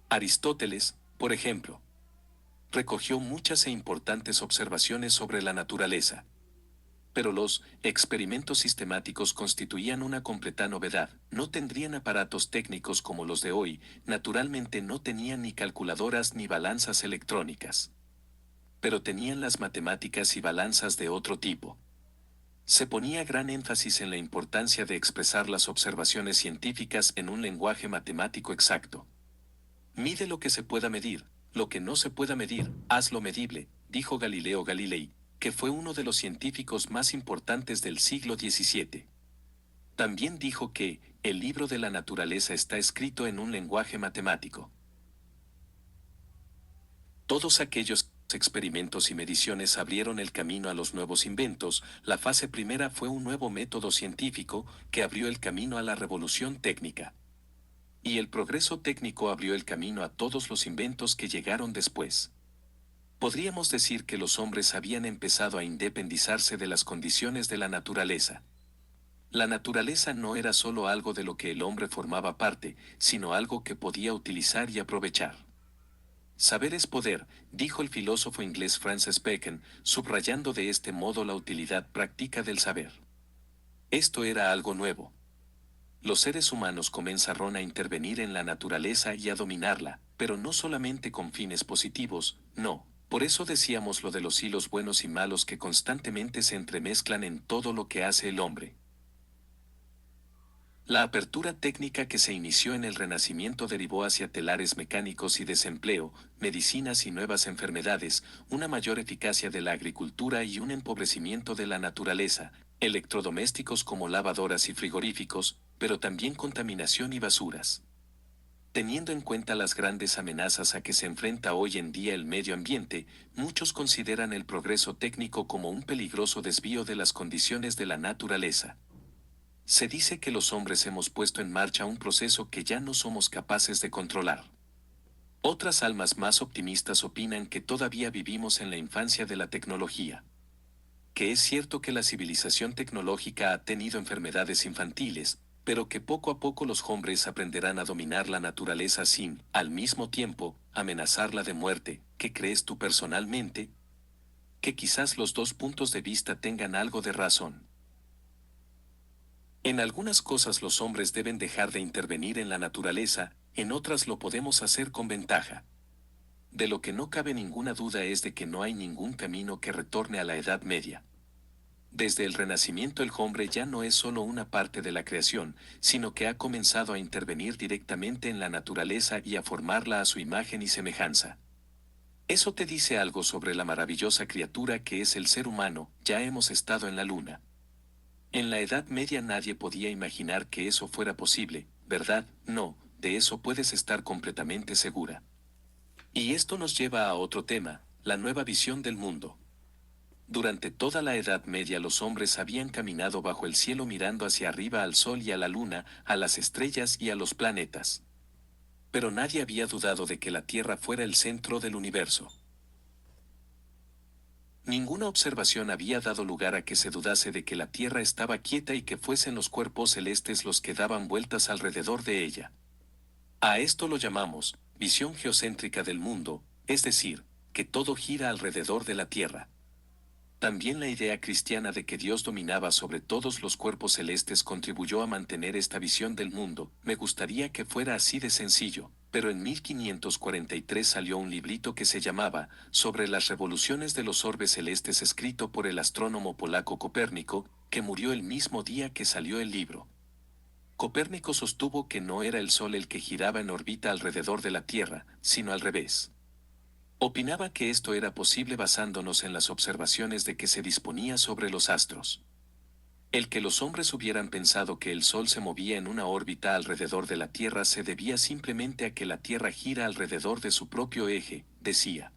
Speaker 1: Aristóteles, por ejemplo, recogió muchas e importantes observaciones sobre la naturaleza. Pero los experimentos sistemáticos constituían una completa novedad, no tendrían aparatos técnicos como los de hoy, naturalmente no tenían ni calculadoras ni balanzas electrónicas. Pero tenían las matemáticas y balanzas de otro tipo. Se ponía gran énfasis en la importancia de expresar las observaciones científicas en un lenguaje matemático exacto. Mide lo que se pueda medir, lo que no se pueda medir, hazlo medible, dijo Galileo Galilei, que fue uno de los científicos más importantes del siglo XVII. También dijo que el libro de la naturaleza está escrito en un lenguaje matemático. Todos aquellos experimentos y mediciones abrieron el camino a los nuevos inventos. La fase primera fue un nuevo método científico que abrió el camino a la revolución técnica. Y el progreso técnico abrió el camino a todos los inventos que llegaron después. Podríamos decir que los hombres habían empezado a independizarse de las condiciones de la naturaleza. La naturaleza no era solo algo de lo que el hombre formaba parte, sino algo que podía utilizar y aprovechar. Saber es poder, dijo el filósofo inglés Francis Bacon, subrayando de este modo la utilidad práctica del saber. Esto era algo nuevo. Los seres humanos comenzaron a intervenir en la naturaleza y a dominarla, pero no solamente con fines positivos, no. Por eso decíamos lo de los hilos buenos y malos que constantemente se entremezclan en todo lo que hace el hombre. La apertura técnica que se inició en el Renacimiento derivó hacia telares mecánicos y desempleo, medicinas y nuevas enfermedades, una mayor eficacia de la agricultura y un empobrecimiento de la naturaleza, electrodomésticos como lavadoras y frigoríficos, pero también contaminación y basuras. Teniendo en cuenta las grandes amenazas a que se enfrenta hoy en día el medio ambiente, muchos consideran el progreso técnico como un peligroso desvío de las condiciones de la naturaleza. Se dice que los hombres hemos puesto en marcha un proceso que ya no somos capaces de controlar. Otras almas más optimistas opinan que todavía vivimos en la infancia de la tecnología. Que es cierto que la civilización tecnológica ha tenido enfermedades infantiles, pero que poco a poco los hombres aprenderán a dominar la naturaleza sin, al mismo tiempo, amenazarla de muerte. ¿Qué crees tú personalmente? Que quizás los dos puntos de vista tengan algo de razón. En algunas cosas los hombres deben dejar de intervenir en la naturaleza, en otras lo podemos hacer con ventaja. De lo que no cabe ninguna duda es de que no hay ningún camino que retorne a la Edad Media. Desde el Renacimiento el hombre ya no es solo una parte de la creación, sino que ha comenzado a intervenir directamente en la naturaleza y a formarla a su imagen y semejanza. Eso te dice algo sobre la maravillosa criatura que es el ser humano. Ya hemos estado en la luna. En la Edad Media nadie podía imaginar que eso fuera posible, ¿verdad? No, de eso puedes estar completamente segura. Y esto nos lleva a otro tema, la nueva visión del mundo. Durante toda la Edad Media los hombres habían caminado bajo el cielo mirando hacia arriba al sol y a la luna, a las estrellas y a los planetas. Pero nadie había dudado de que la Tierra fuera el centro del universo. Ninguna observación había dado lugar a que se dudase de que la Tierra estaba quieta y que fuesen los cuerpos celestes los que daban vueltas alrededor de ella. A esto lo llamamos visión geocéntrica del mundo, es decir, que todo gira alrededor de la Tierra. También la idea cristiana de que Dios dominaba sobre todos los cuerpos celestes contribuyó a mantener esta visión del mundo. Me gustaría que fuera así de sencillo, pero en 1543 salió un librito que se llamaba Sobre las revoluciones de los orbes celestes, escrito por el astrónomo polaco Copérnico, que murió el mismo día que salió el libro. Copérnico sostuvo que no era el Sol el que giraba en órbita alrededor de la Tierra, sino al revés. Opinaba que esto era posible basándonos en las observaciones de que se disponía sobre los astros. El que los hombres hubieran pensado que el Sol se movía en una órbita alrededor de la Tierra se debía simplemente a que la Tierra gira alrededor de su propio eje, decía.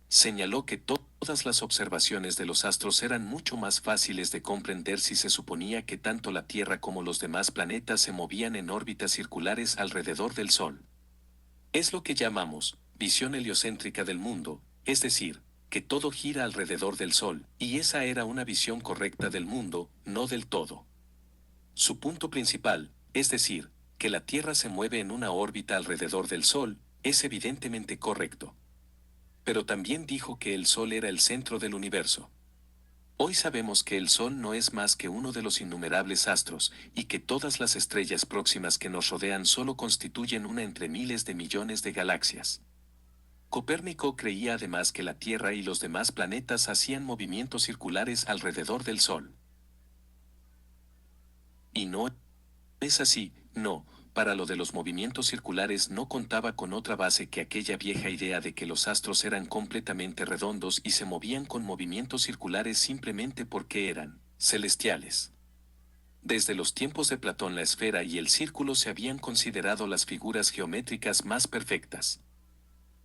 Speaker 1: Señaló que todas las observaciones de los astros eran mucho más fáciles de comprender si se suponía que tanto la Tierra como los demás planetas se movían en órbitas circulares alrededor del Sol. Es lo que llamamos visión heliocéntrica del mundo, es decir, que todo gira alrededor del Sol, y esa era una visión correcta del mundo, no del todo. Su punto principal, es decir, que la Tierra se mueve en una órbita alrededor del Sol, es evidentemente correcto. Pero también dijo que el Sol era el centro del universo. Hoy sabemos que el Sol no es más que uno de los innumerables astros, y que todas las estrellas próximas que nos rodean solo constituyen una entre miles de millones de galaxias. Copérnico creía además que la Tierra y los demás planetas hacían movimientos circulares alrededor del Sol. Y no es así, no. Para lo de los movimientos circulares no contaba con otra base que aquella vieja idea de que los astros eran completamente redondos y se movían con movimientos circulares simplemente porque eran celestiales. Desde los tiempos de Platón la esfera y el círculo se habían considerado las figuras geométricas más perfectas.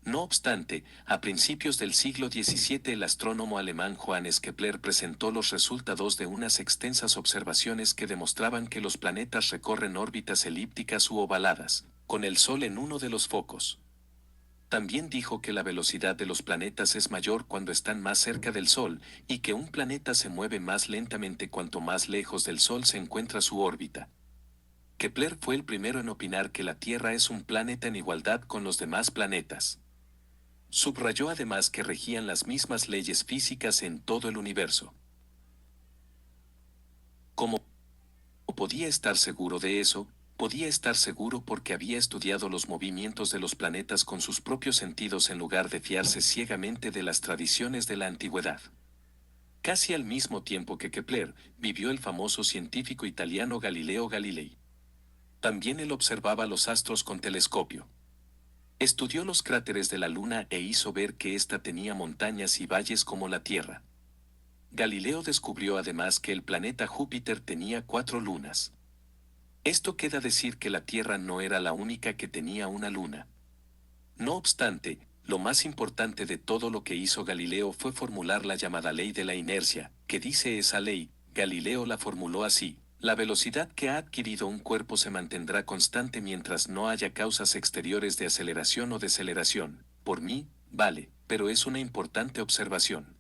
Speaker 1: No obstante, a principios del siglo XVII el astrónomo alemán Johannes Kepler presentó los resultados de unas extensas observaciones que demostraban que los planetas recorren órbitas elípticas u ovaladas, con el Sol en uno de los focos. También dijo que la velocidad de los planetas es mayor cuando están más cerca del Sol, y que un planeta se mueve más lentamente cuanto más lejos del Sol se encuentra su órbita. Kepler fue el primero en opinar que la Tierra es un planeta en igualdad con los demás planetas. Subrayó además que regían las mismas leyes físicas en todo el universo. ¿Cómo podía estar seguro de eso? Podía estar seguro porque había estudiado los movimientos de los planetas con sus propios sentidos en lugar de fiarse ciegamente de las tradiciones de la antigüedad. Casi al mismo tiempo que Kepler, vivió el famoso científico italiano Galileo Galilei. También él observaba los astros con telescopio. Estudió los cráteres de la Luna e hizo ver que ésta tenía montañas y valles como la Tierra. Galileo descubrió además que el planeta Júpiter tenía 4 lunas. Esto queda decir que la Tierra no era la única que tenía una luna. No obstante, lo más importante de todo lo que hizo Galileo fue formular la llamada ley de la inercia, que dice esa ley. Galileo la formuló así: la velocidad que ha adquirido un cuerpo se mantendrá constante mientras no haya causas exteriores de aceleración o deceleración. Por mí, vale, pero es una importante observación.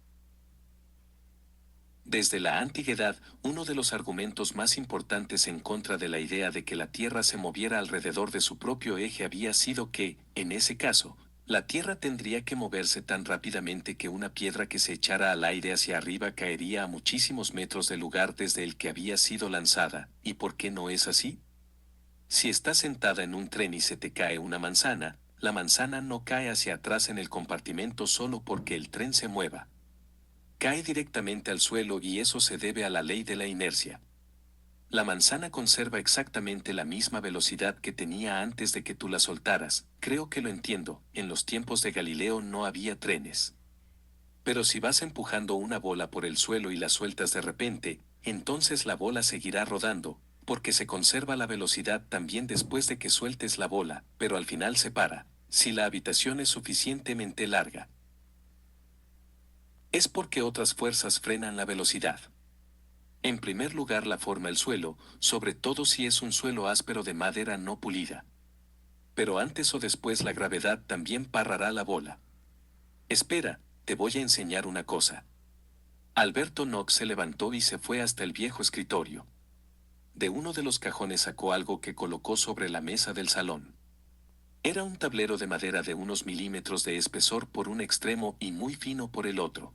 Speaker 1: Desde la antigüedad, uno de los argumentos más importantes en contra de la idea de que la Tierra se moviera alrededor de su propio eje había sido que, en ese caso, la Tierra tendría que moverse tan rápidamente que una piedra que se echara al aire hacia arriba caería a muchísimos metros del lugar desde el que había sido lanzada. ¿Y por qué no es así? Si estás sentada en un tren y se te cae una manzana, la manzana no cae hacia atrás en el compartimento solo porque el tren se mueva. Cae directamente al suelo y eso se debe a la ley de la inercia. La manzana conserva exactamente la misma velocidad que tenía antes de que tú la soltaras. Creo que lo entiendo. En los tiempos de Galileo no había trenes. Pero si vas empujando una bola por el suelo y la sueltas de repente, entonces la bola seguirá rodando, porque se conserva la velocidad también después de que sueltes la bola, pero al final se para, si la habitación es suficientemente larga. Es porque otras fuerzas frenan la velocidad. En primer lugar la forma el suelo, sobre todo si es un suelo áspero de madera no pulida. Pero antes o después la gravedad también parará la bola. Espera, te voy a enseñar una cosa. Alberto Knox se levantó y se fue hasta el viejo escritorio. De uno de los cajones sacó algo que colocó sobre la mesa del salón. Era un tablero de madera de unos milímetros de espesor por un extremo y muy fino por el otro.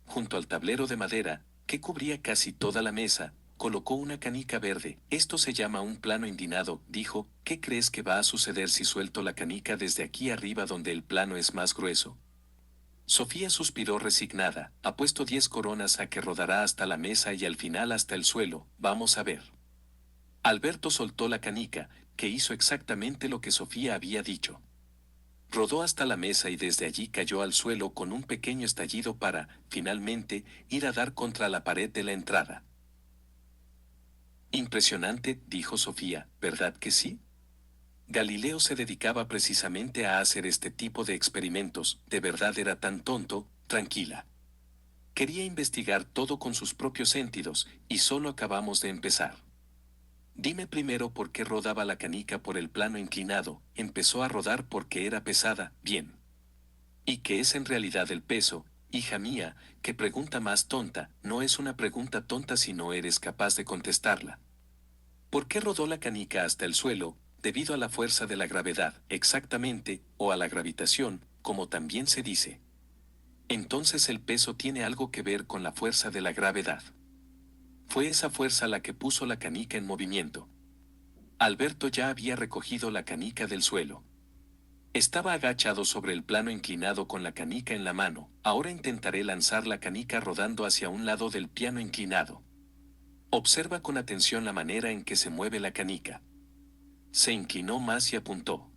Speaker 1: Junto al tablero de madera, que cubría casi toda la mesa, colocó una canica verde. Esto se llama un plano inclinado, dijo. ¿Qué crees que va a suceder si suelto la canica desde aquí arriba donde el plano es más grueso? Sofía suspiró resignada. Ha puesto 10 coronas a que rodará hasta la mesa y al final hasta el suelo. Vamos a ver. Alberto soltó la canica, que hizo exactamente lo que Sofía había dicho. Rodó hasta la mesa y desde allí cayó al suelo con un pequeño estallido para, finalmente, ir a dar contra la pared de la entrada. Impresionante, dijo Sofía, ¿verdad que sí? Galileo se dedicaba precisamente a hacer este tipo de experimentos, de verdad era tan tonto. Tranquila. Quería investigar todo con sus propios sentidos, y solo acabamos de empezar. Dime primero por qué rodaba la canica por el plano inclinado. Empezó a rodar porque era pesada. Bien. ¿Y qué es en realidad el peso? Hija mía, qué pregunta más tonta. No es una pregunta tonta si no eres capaz de contestarla. ¿Por qué rodó la canica hasta el suelo? Debido a la fuerza de la gravedad, exactamente, o a la gravitación, como también se dice. Entonces el peso tiene algo que ver con la fuerza de la gravedad. Fue esa fuerza la que puso la canica en movimiento. Alberto ya había recogido la canica del suelo. Estaba agachado sobre el plano inclinado con la canica en la mano. Ahora intentaré lanzar la canica rodando hacia un lado del piano inclinado. Observa con atención la manera en que se mueve la canica. Se inclinó más y apuntó.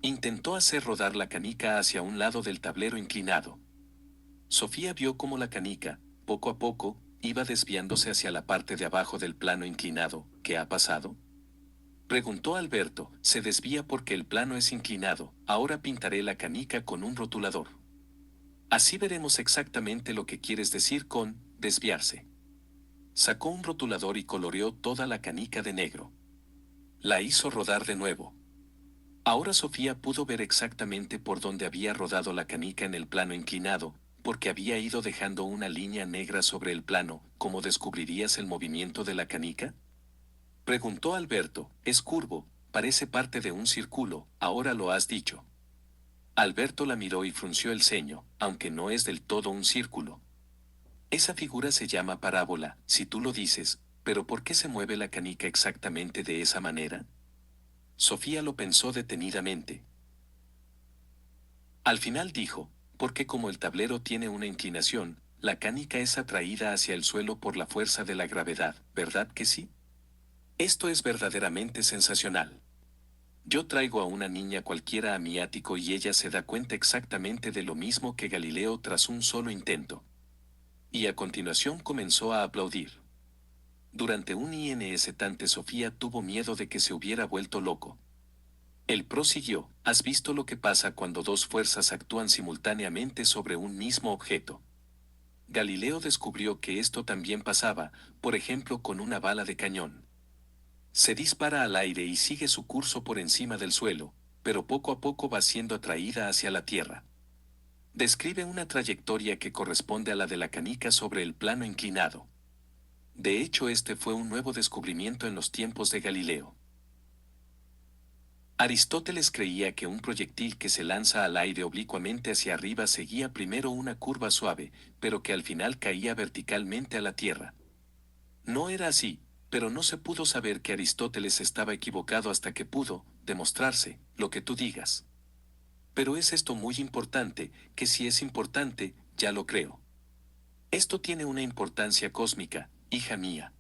Speaker 1: Intentó hacer rodar la canica hacia un lado del tablero inclinado. Sofía vio cómo la canica, poco a poco, iba desviándose hacia la parte de abajo del plano inclinado. ¿Qué ha pasado? Preguntó Alberto. Se desvía porque el plano es inclinado. Ahora pintaré la canica con un rotulador. Así veremos exactamente lo que quieres decir con desviarse. Sacó un rotulador y coloreó toda la canica de negro. La hizo rodar de nuevo. Ahora Sofía pudo ver exactamente por dónde había rodado la canica en el plano inclinado, porque había ido dejando una línea negra sobre el plano. ¿Cómo descubrirías el movimiento de la canica? Preguntó Alberto. Es curvo, parece parte de un círculo, ahora lo has dicho. Alberto la miró y frunció el ceño, aunque no es del todo un círculo. Esa figura se llama parábola, si tú lo dices, pero ¿por qué se mueve la canica exactamente de esa manera? Sofía lo pensó detenidamente. Al final dijo, porque como el tablero tiene una inclinación, la canica es atraída hacia el suelo por la fuerza de la gravedad, ¿verdad que sí? Esto es verdaderamente sensacional. Yo traigo a una niña cualquiera a mi ático y ella se da cuenta exactamente de lo mismo que Galileo tras un solo intento. Y a continuación comenzó a aplaudir. Durante un instante Sofía tuvo miedo de que se hubiera vuelto loco. Él prosiguió, ¿has visto lo que pasa cuando dos fuerzas actúan simultáneamente sobre un mismo objeto? Galileo descubrió que esto también pasaba, por ejemplo con una bala de cañón. Se dispara al aire y sigue su curso por encima del suelo, pero poco a poco va siendo atraída hacia la Tierra. Describe una trayectoria que corresponde a la de la canica sobre el plano inclinado. De hecho, este fue un nuevo descubrimiento en los tiempos de Galileo. Aristóteles creía que un proyectil que se lanza al aire oblicuamente hacia arriba seguía primero una curva suave, pero que al final caía verticalmente a la Tierra. No era así, pero no se pudo saber que Aristóteles estaba equivocado hasta que pudo demostrarse, lo que tú digas. Pero es esto muy importante, que si es importante, ya lo creo. Esto tiene una importancia cósmica, hija mía.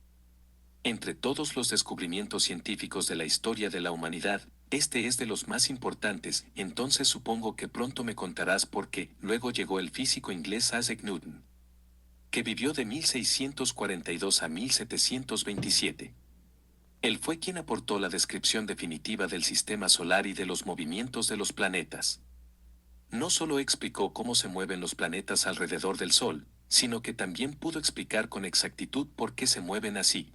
Speaker 1: Entre todos los descubrimientos científicos de la historia de la humanidad, este es de los más importantes, entonces supongo que pronto me contarás por qué. Luego llegó el físico inglés Isaac Newton, que vivió de 1642 a 1727. Él fue quien aportó la descripción definitiva del sistema solar y de los movimientos de los planetas. No solo explicó cómo se mueven los planetas alrededor del Sol, sino que también pudo explicar con exactitud por qué se mueven así.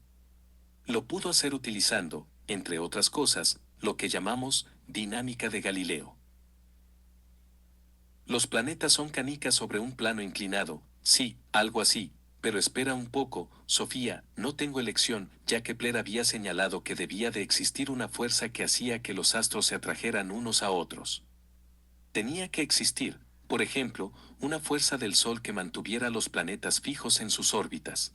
Speaker 1: Lo pudo hacer utilizando, entre otras cosas, lo que llamamos dinámica de Galileo. Los planetas son canicas sobre un plano inclinado, sí, algo así, pero espera un poco, Sofía, no tengo elección, ya que Kepler había señalado que debía de existir una fuerza que hacía que los astros se atrajeran unos a otros. Tenía que existir, por ejemplo, una fuerza del Sol que mantuviera los planetas fijos en sus órbitas.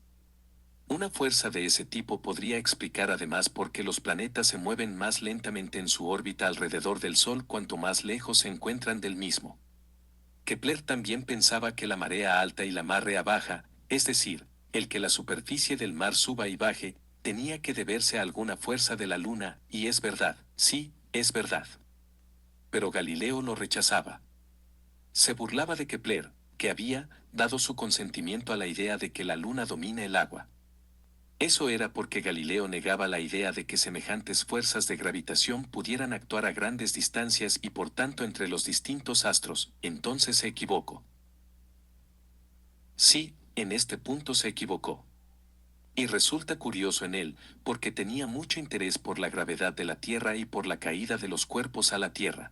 Speaker 1: Una fuerza de ese tipo podría explicar además por qué los planetas se mueven más lentamente en su órbita alrededor del Sol cuanto más lejos se encuentran del mismo. Kepler también pensaba que la marea alta y la marea baja, es decir, el que la superficie del mar suba y baje, tenía que deberse a alguna fuerza de la Luna, y es verdad, sí, es verdad. Pero Galileo lo rechazaba. Se burlaba de Kepler, que había dado su consentimiento a la idea de que la Luna domina el agua. Eso era porque Galileo negaba la idea de que semejantes fuerzas de gravitación pudieran actuar a grandes distancias y por tanto entre los distintos astros. Entonces se equivocó. Sí, en este punto se equivocó. Y resulta curioso en él, porque tenía mucho interés por la gravedad de la Tierra y por la caída de los cuerpos a la Tierra.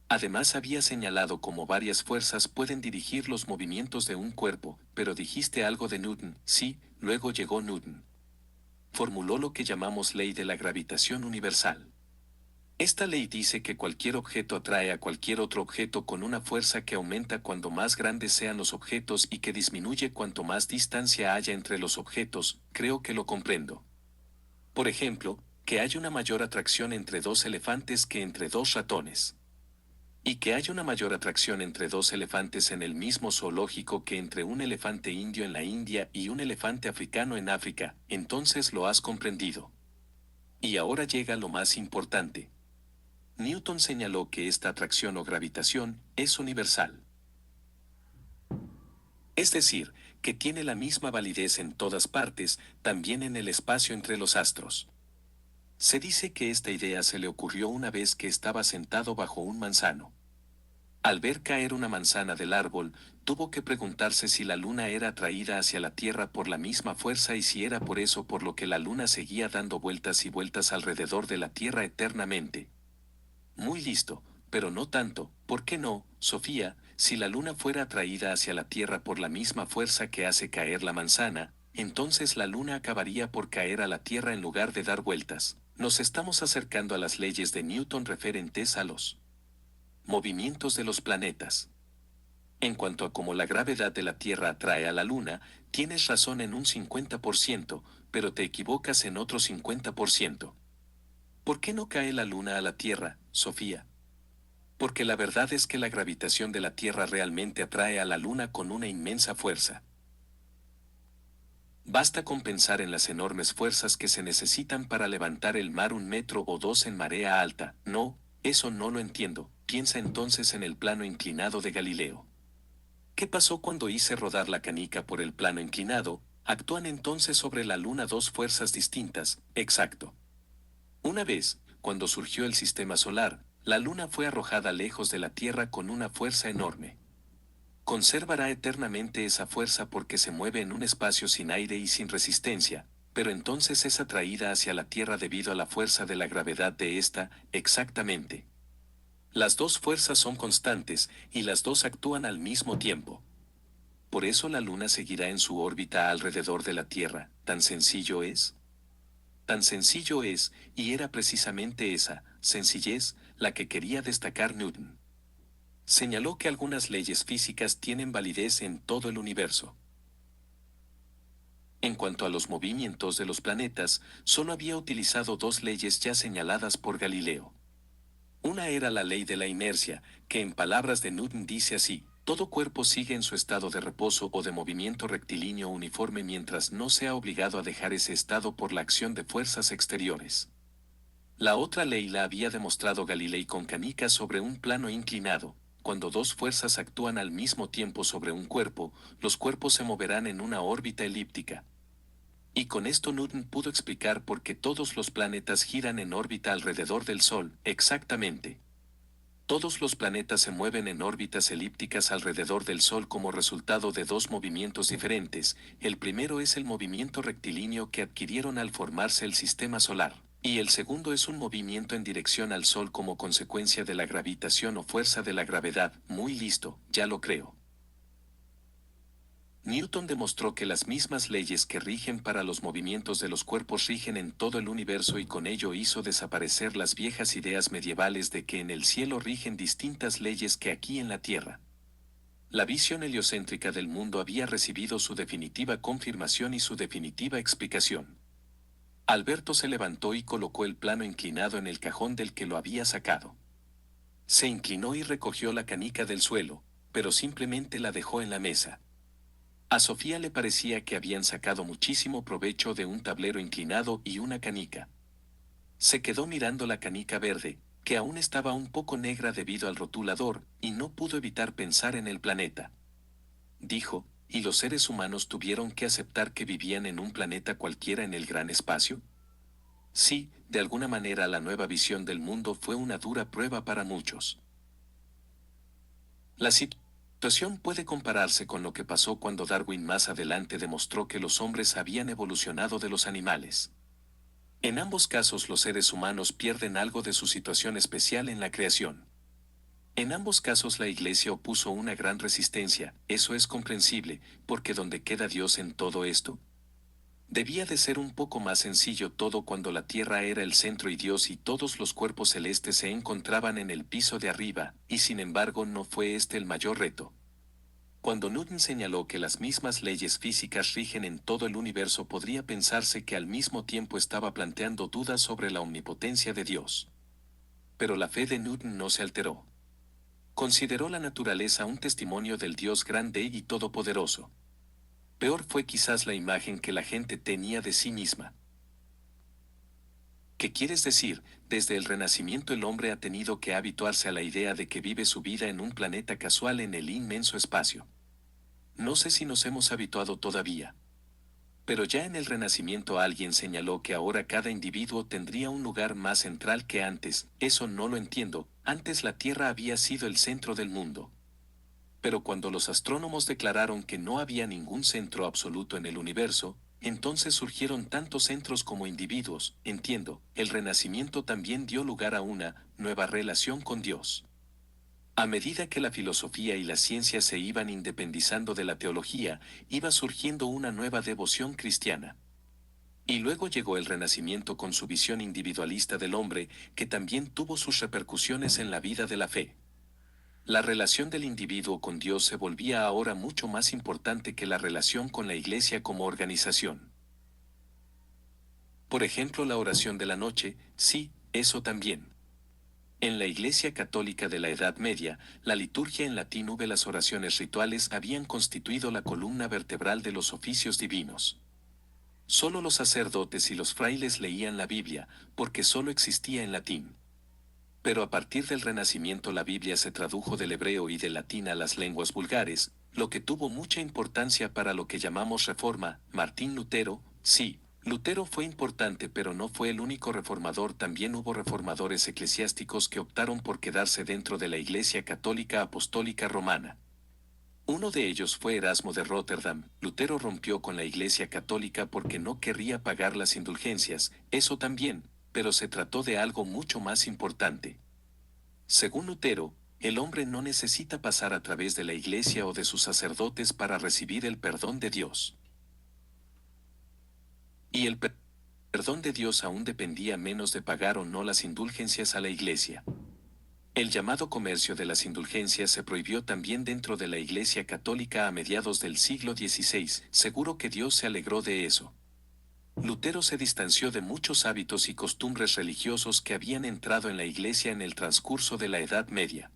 Speaker 1: Además había señalado cómo varias fuerzas pueden dirigir los movimientos de un cuerpo, pero dijiste algo de Newton, sí, luego llegó Newton. Formuló lo que llamamos ley de la gravitación universal. Esta ley dice que cualquier objeto atrae a cualquier otro objeto con una fuerza que aumenta cuanto más grandes sean los objetos y que disminuye cuanto más distancia haya entre los objetos. Creo que lo comprendo. Por ejemplo, que haya una mayor atracción entre dos elefantes que entre dos ratones. Y que haya una mayor atracción entre dos elefantes en el mismo zoológico que entre un elefante indio en la India y un elefante africano en África. Entonces lo has comprendido. Y ahora llega lo más importante. Newton señaló que esta atracción o gravitación es universal. Es decir, que tiene la misma validez en todas partes, también en el espacio entre los astros. Se dice que esta idea se le ocurrió una vez que estaba sentado bajo un manzano. Al ver caer una manzana del árbol, tuvo que preguntarse si la luna era atraída hacia la Tierra por la misma fuerza y si era por eso por lo que la luna seguía dando vueltas y vueltas alrededor de la Tierra eternamente. Muy listo, pero no tanto. ¿Por qué no, Sofía? Si la luna fuera atraída hacia la Tierra por la misma fuerza que hace caer la manzana, entonces la luna acabaría por caer a la Tierra en lugar de dar vueltas. Nos estamos acercando a las leyes de Newton referentes a los movimientos de los planetas. En cuanto a cómo la gravedad de la Tierra atrae a la Luna, tienes razón en un 50%, pero te equivocas en otro 50%. ¿Por qué no cae la Luna a la Tierra, Sofía? Porque la verdad es que la gravitación de la Tierra realmente atrae a la Luna con una inmensa fuerza. Basta con pensar en las enormes fuerzas que se necesitan para levantar el mar 1 metro o 2 en marea alta. No, eso no lo entiendo. Piensa entonces en el plano inclinado de Galileo. ¿Qué pasó cuando hice rodar la canica por el plano inclinado? Actúan entonces sobre la Luna dos fuerzas distintas, exacto. Una vez, cuando surgió el sistema solar, la Luna fue arrojada lejos de la Tierra con una fuerza enorme. Conservará eternamente esa fuerza porque se mueve en un espacio sin aire y sin resistencia, pero entonces es atraída hacia la Tierra debido a la fuerza de la gravedad de esta, exactamente. Las dos fuerzas son constantes, y las dos actúan al mismo tiempo. Por eso la Luna seguirá en su órbita alrededor de la Tierra. ¿Tan sencillo es? Tan sencillo es, y era precisamente esa sencillez la que quería destacar Newton. Señaló que algunas leyes físicas tienen validez en todo el universo. En cuanto a los movimientos de los planetas, solo había utilizado dos leyes ya señaladas por Galileo. Una era la ley de la inercia, que en palabras de Newton dice así: todo cuerpo sigue en su estado de reposo o de movimiento rectilíneo uniforme mientras no sea obligado a dejar ese estado por la acción de fuerzas exteriores. La otra ley la había demostrado Galilei con canicas sobre un plano inclinado. Cuando dos fuerzas actúan al mismo tiempo sobre un cuerpo, los cuerpos se moverán en una órbita elíptica. Y con esto Newton pudo explicar por qué todos los planetas giran en órbita alrededor del Sol, exactamente. Todos los planetas se mueven en órbitas elípticas alrededor del Sol como resultado de dos movimientos diferentes. El primero es el movimiento rectilíneo que adquirieron al formarse el sistema solar, y el segundo es un movimiento en dirección al Sol como consecuencia de la gravitación o fuerza de la gravedad. Muy listo, ya lo creo. Newton demostró que las mismas leyes que rigen para los movimientos de los cuerpos rigen en todo el universo y con ello hizo desaparecer las viejas ideas medievales de que en el cielo rigen distintas leyes que aquí en la tierra. La visión heliocéntrica del mundo había recibido su definitiva confirmación y su definitiva explicación. Alberto se levantó y colocó el plano inclinado en el cajón del que lo había sacado. Se inclinó y recogió la canica del suelo, pero simplemente la dejó en la mesa. A Sofía le parecía que habían sacado muchísimo provecho de un tablero inclinado y una canica. Se quedó mirando la canica verde, que aún estaba un poco negra debido al rotulador, y no pudo evitar pensar en el planeta. Dijo, ¿y los seres humanos tuvieron que aceptar que vivían en un planeta cualquiera en el gran espacio? Sí, de alguna manera la nueva visión del mundo fue una dura prueba para muchos. La situación puede compararse con lo que pasó cuando Darwin más adelante demostró que los hombres habían evolucionado de los animales. En ambos casos los seres humanos pierden algo de su situación especial en la creación. En ambos casos la Iglesia opuso una gran resistencia. Eso es comprensible, porque ¿dónde queda Dios en todo esto? Debía de ser un poco más sencillo todo cuando la Tierra era el centro y Dios y todos los cuerpos celestes se encontraban en el piso de arriba, y sin embargo no fue este el mayor reto. Cuando Newton señaló que las mismas leyes físicas rigen en todo el universo, podría pensarse que al mismo tiempo estaba planteando dudas sobre la omnipotencia de Dios. Pero la fe de Newton no se alteró. Consideró la naturaleza un testimonio del Dios grande y todopoderoso. Peor fue quizás la imagen que la gente tenía de sí misma. ¿Qué quieres decir? Desde el Renacimiento el hombre ha tenido que habituarse a la idea de que vive su vida en un planeta casual en el inmenso espacio. No sé si nos hemos habituado todavía. Pero ya en el Renacimiento alguien señaló que ahora cada individuo tendría un lugar más central que antes. Eso no lo entiendo. Antes la Tierra había sido el centro del mundo. Pero cuando los astrónomos declararon que no había ningún centro absoluto en el universo, entonces surgieron tantos centros como individuos. Entiendo, el Renacimiento también dio lugar a una nueva relación con Dios. A medida que la filosofía y la ciencia se iban independizando de la teología, iba surgiendo una nueva devoción cristiana. Y luego llegó el Renacimiento con su visión individualista del hombre, que también tuvo sus repercusiones en la vida de la fe. La relación del individuo con Dios se volvía ahora mucho más importante que la relación con la Iglesia como organización. Por ejemplo, la oración de la noche, sí, eso también. En la Iglesia Católica de la Edad Media, la liturgia en latín v las oraciones rituales habían constituido la columna vertebral de los oficios divinos. Solo los sacerdotes y los frailes leían la Biblia, porque solo existía en latín. Pero a partir del Renacimiento la Biblia se tradujo del hebreo y del latín a las lenguas vulgares, lo que tuvo mucha importancia para lo que llamamos reforma. Martín Lutero, sí, Lutero fue importante pero no fue el único reformador, también hubo reformadores eclesiásticos que optaron por quedarse dentro de la Iglesia Católica Apostólica Romana. Uno de ellos fue Erasmo de Róterdam. Lutero rompió con la Iglesia Católica porque no querría pagar las indulgencias, eso también, pero se trató de algo mucho más importante. Según Lutero, el hombre no necesita pasar a través de la Iglesia o de sus sacerdotes para recibir el perdón de Dios. Y el perdón de Dios aún dependía menos de pagar o no las indulgencias a la Iglesia. El llamado comercio de las indulgencias se prohibió también dentro de la Iglesia Católica a mediados del siglo XVI, seguro que Dios se alegró de eso. Lutero se distanció de muchos hábitos y costumbres religiosos que habían entrado en la Iglesia en el transcurso de la Edad Media.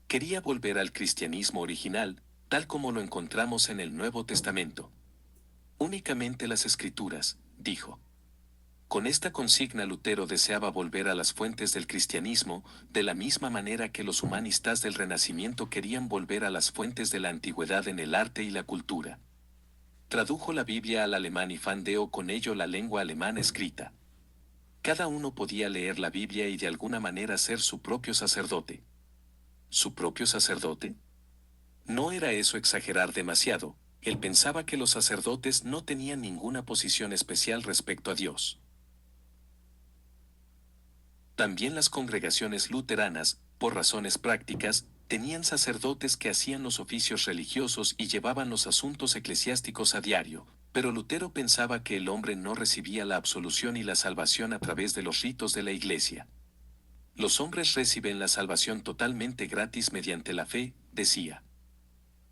Speaker 1: Quería volver al cristianismo original, tal como lo encontramos en el Nuevo Testamento. Únicamente las Escrituras, dijo. Con esta consigna Lutero deseaba volver a las fuentes del cristianismo, de la misma manera que los humanistas del Renacimiento querían volver a las fuentes de la antigüedad en el arte y la cultura. Tradujo la Biblia al alemán y fandeó con ello la lengua alemana escrita. Cada uno podía leer la Biblia y de alguna manera ser su propio sacerdote. ¿Su propio sacerdote? No era eso exagerar demasiado. Él pensaba que los sacerdotes no tenían ninguna posición especial respecto a Dios. También las congregaciones luteranas, por razones prácticas, tenían sacerdotes que hacían los oficios religiosos y llevaban los asuntos eclesiásticos a diario, pero Lutero pensaba que el hombre no recibía la absolución y la salvación a través de los ritos de la Iglesia. Los hombres reciben la salvación totalmente gratis mediante la fe, decía.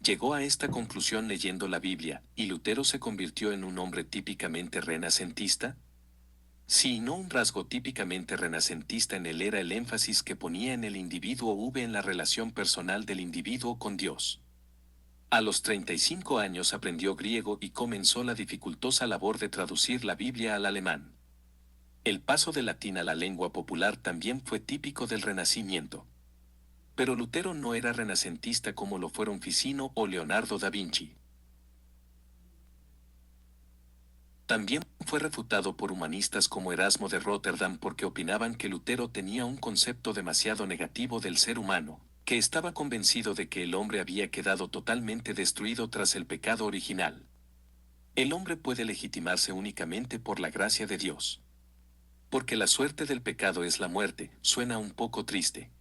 Speaker 1: Llegó a esta conclusión leyendo la Biblia, ¿y Lutero se convirtió en un hombre típicamente renacentista? Sí, no un rasgo típicamente renacentista en él era el énfasis que ponía en el individuo en la relación personal del individuo con Dios. A los 35 años aprendió griego y comenzó la dificultosa labor de traducir la Biblia al alemán. El paso del latín a la lengua popular también fue típico del Renacimiento. Pero Lutero no era renacentista como lo fueron Ficino o Leonardo da Vinci. También fue refutado por humanistas como Erasmo de Róterdam porque opinaban que Lutero tenía un concepto demasiado negativo del ser humano, que estaba convencido de que el hombre había quedado totalmente destruido tras el pecado original. El hombre puede legitimarse únicamente por la gracia de Dios. Porque la suerte del pecado es la muerte, suena un poco triste.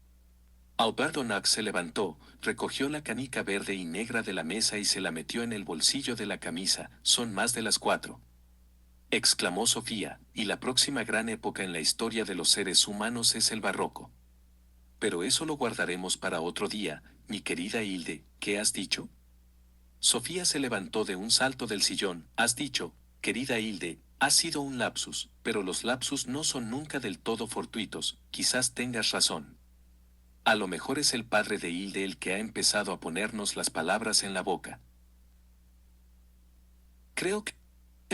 Speaker 1: Alberto Knox se levantó, recogió la canica verde y negra de la mesa y se la metió en el bolsillo de la camisa, son más de las 4. Exclamó Sofía, y la próxima gran época en la historia de los seres humanos es el barroco. Pero eso lo guardaremos para otro día, mi querida Hilde, ¿qué has dicho? Sofía se levantó de un salto del sillón. Has dicho, querida Hilde, ha sido un lapsus, pero los lapsus no son nunca del todo fortuitos, quizás tengas razón. A lo mejor es el padre de Hilde el que ha empezado a ponernos las palabras en la boca. Creo que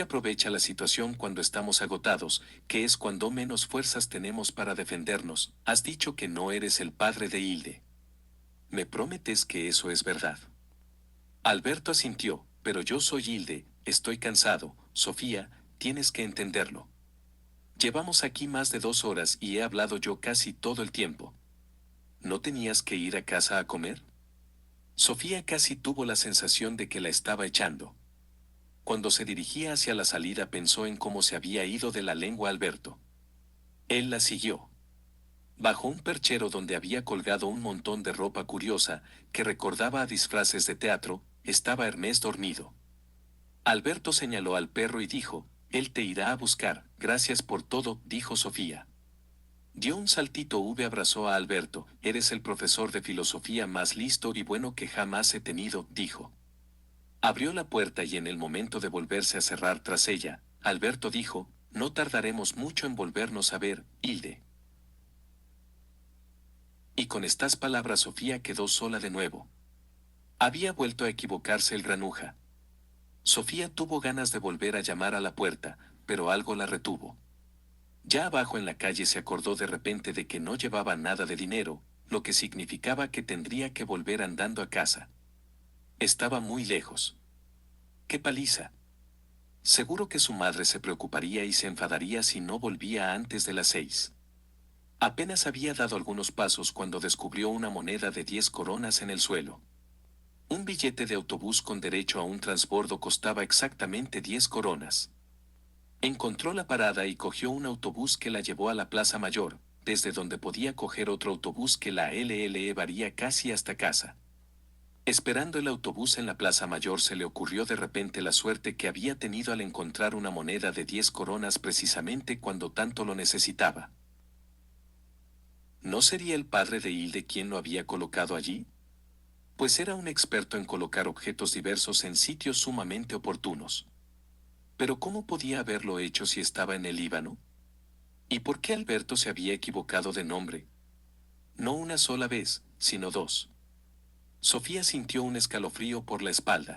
Speaker 1: aprovecha la situación cuando estamos agotados, que es cuando menos fuerzas tenemos para defendernos. Has dicho que no eres el padre de Hilde. ¿Me prometes que eso es verdad? Alberto asintió, pero yo soy Hilde, estoy cansado, Sofía, tienes que entenderlo. Llevamos aquí más de 2 horas y he hablado yo casi todo el tiempo. ¿No tenías que ir a casa a comer? Sofía casi tuvo la sensación de que la estaba echando. Cuando se dirigía hacia la salida pensó en cómo se había ido de la lengua Alberto. Él la siguió. Bajo un perchero donde había colgado un montón de ropa curiosa, que recordaba a disfraces de teatro, estaba Hermés dormido. Alberto señaló al perro y dijo, él te irá a buscar, gracias por todo, dijo Sofía. Dio un saltito abrazó a Alberto, eres el profesor de filosofía más listo y bueno que jamás he tenido, dijo. Abrió la puerta y en el momento de volverse a cerrar tras ella, Alberto dijo, no tardaremos mucho en volvernos a ver, Hilde. Y con estas palabras Sofía quedó sola de nuevo. Había vuelto a equivocarse el granuja. Sofía tuvo ganas de volver a llamar a la puerta, pero algo la retuvo. Ya abajo en la calle se acordó de repente de que no llevaba nada de dinero, lo que significaba que tendría que volver andando a casa. Estaba muy lejos. ¡Qué paliza! Seguro que su madre se preocuparía y se enfadaría si no volvía antes de las 6. Apenas había dado algunos pasos cuando descubrió una moneda de 10 coronas en el suelo. Un billete de autobús con derecho a un transbordo costaba exactamente 10 coronas. Encontró la parada y cogió un autobús que la llevó a la Plaza Mayor, desde donde podía coger otro autobús que la llevaría casi hasta casa. Esperando el autobús en la Plaza Mayor se le ocurrió de repente la suerte que había tenido al encontrar una moneda de 10 coronas precisamente cuando tanto lo necesitaba. ¿No sería el padre de Hilde quien lo había colocado allí? Pues era un experto en colocar objetos diversos en sitios sumamente oportunos. Pero ¿cómo podía haberlo hecho si estaba en el Líbano? ¿Y por qué Alberto se había equivocado de nombre? No una sola vez, sino dos. Sofía sintió un escalofrío por la espalda.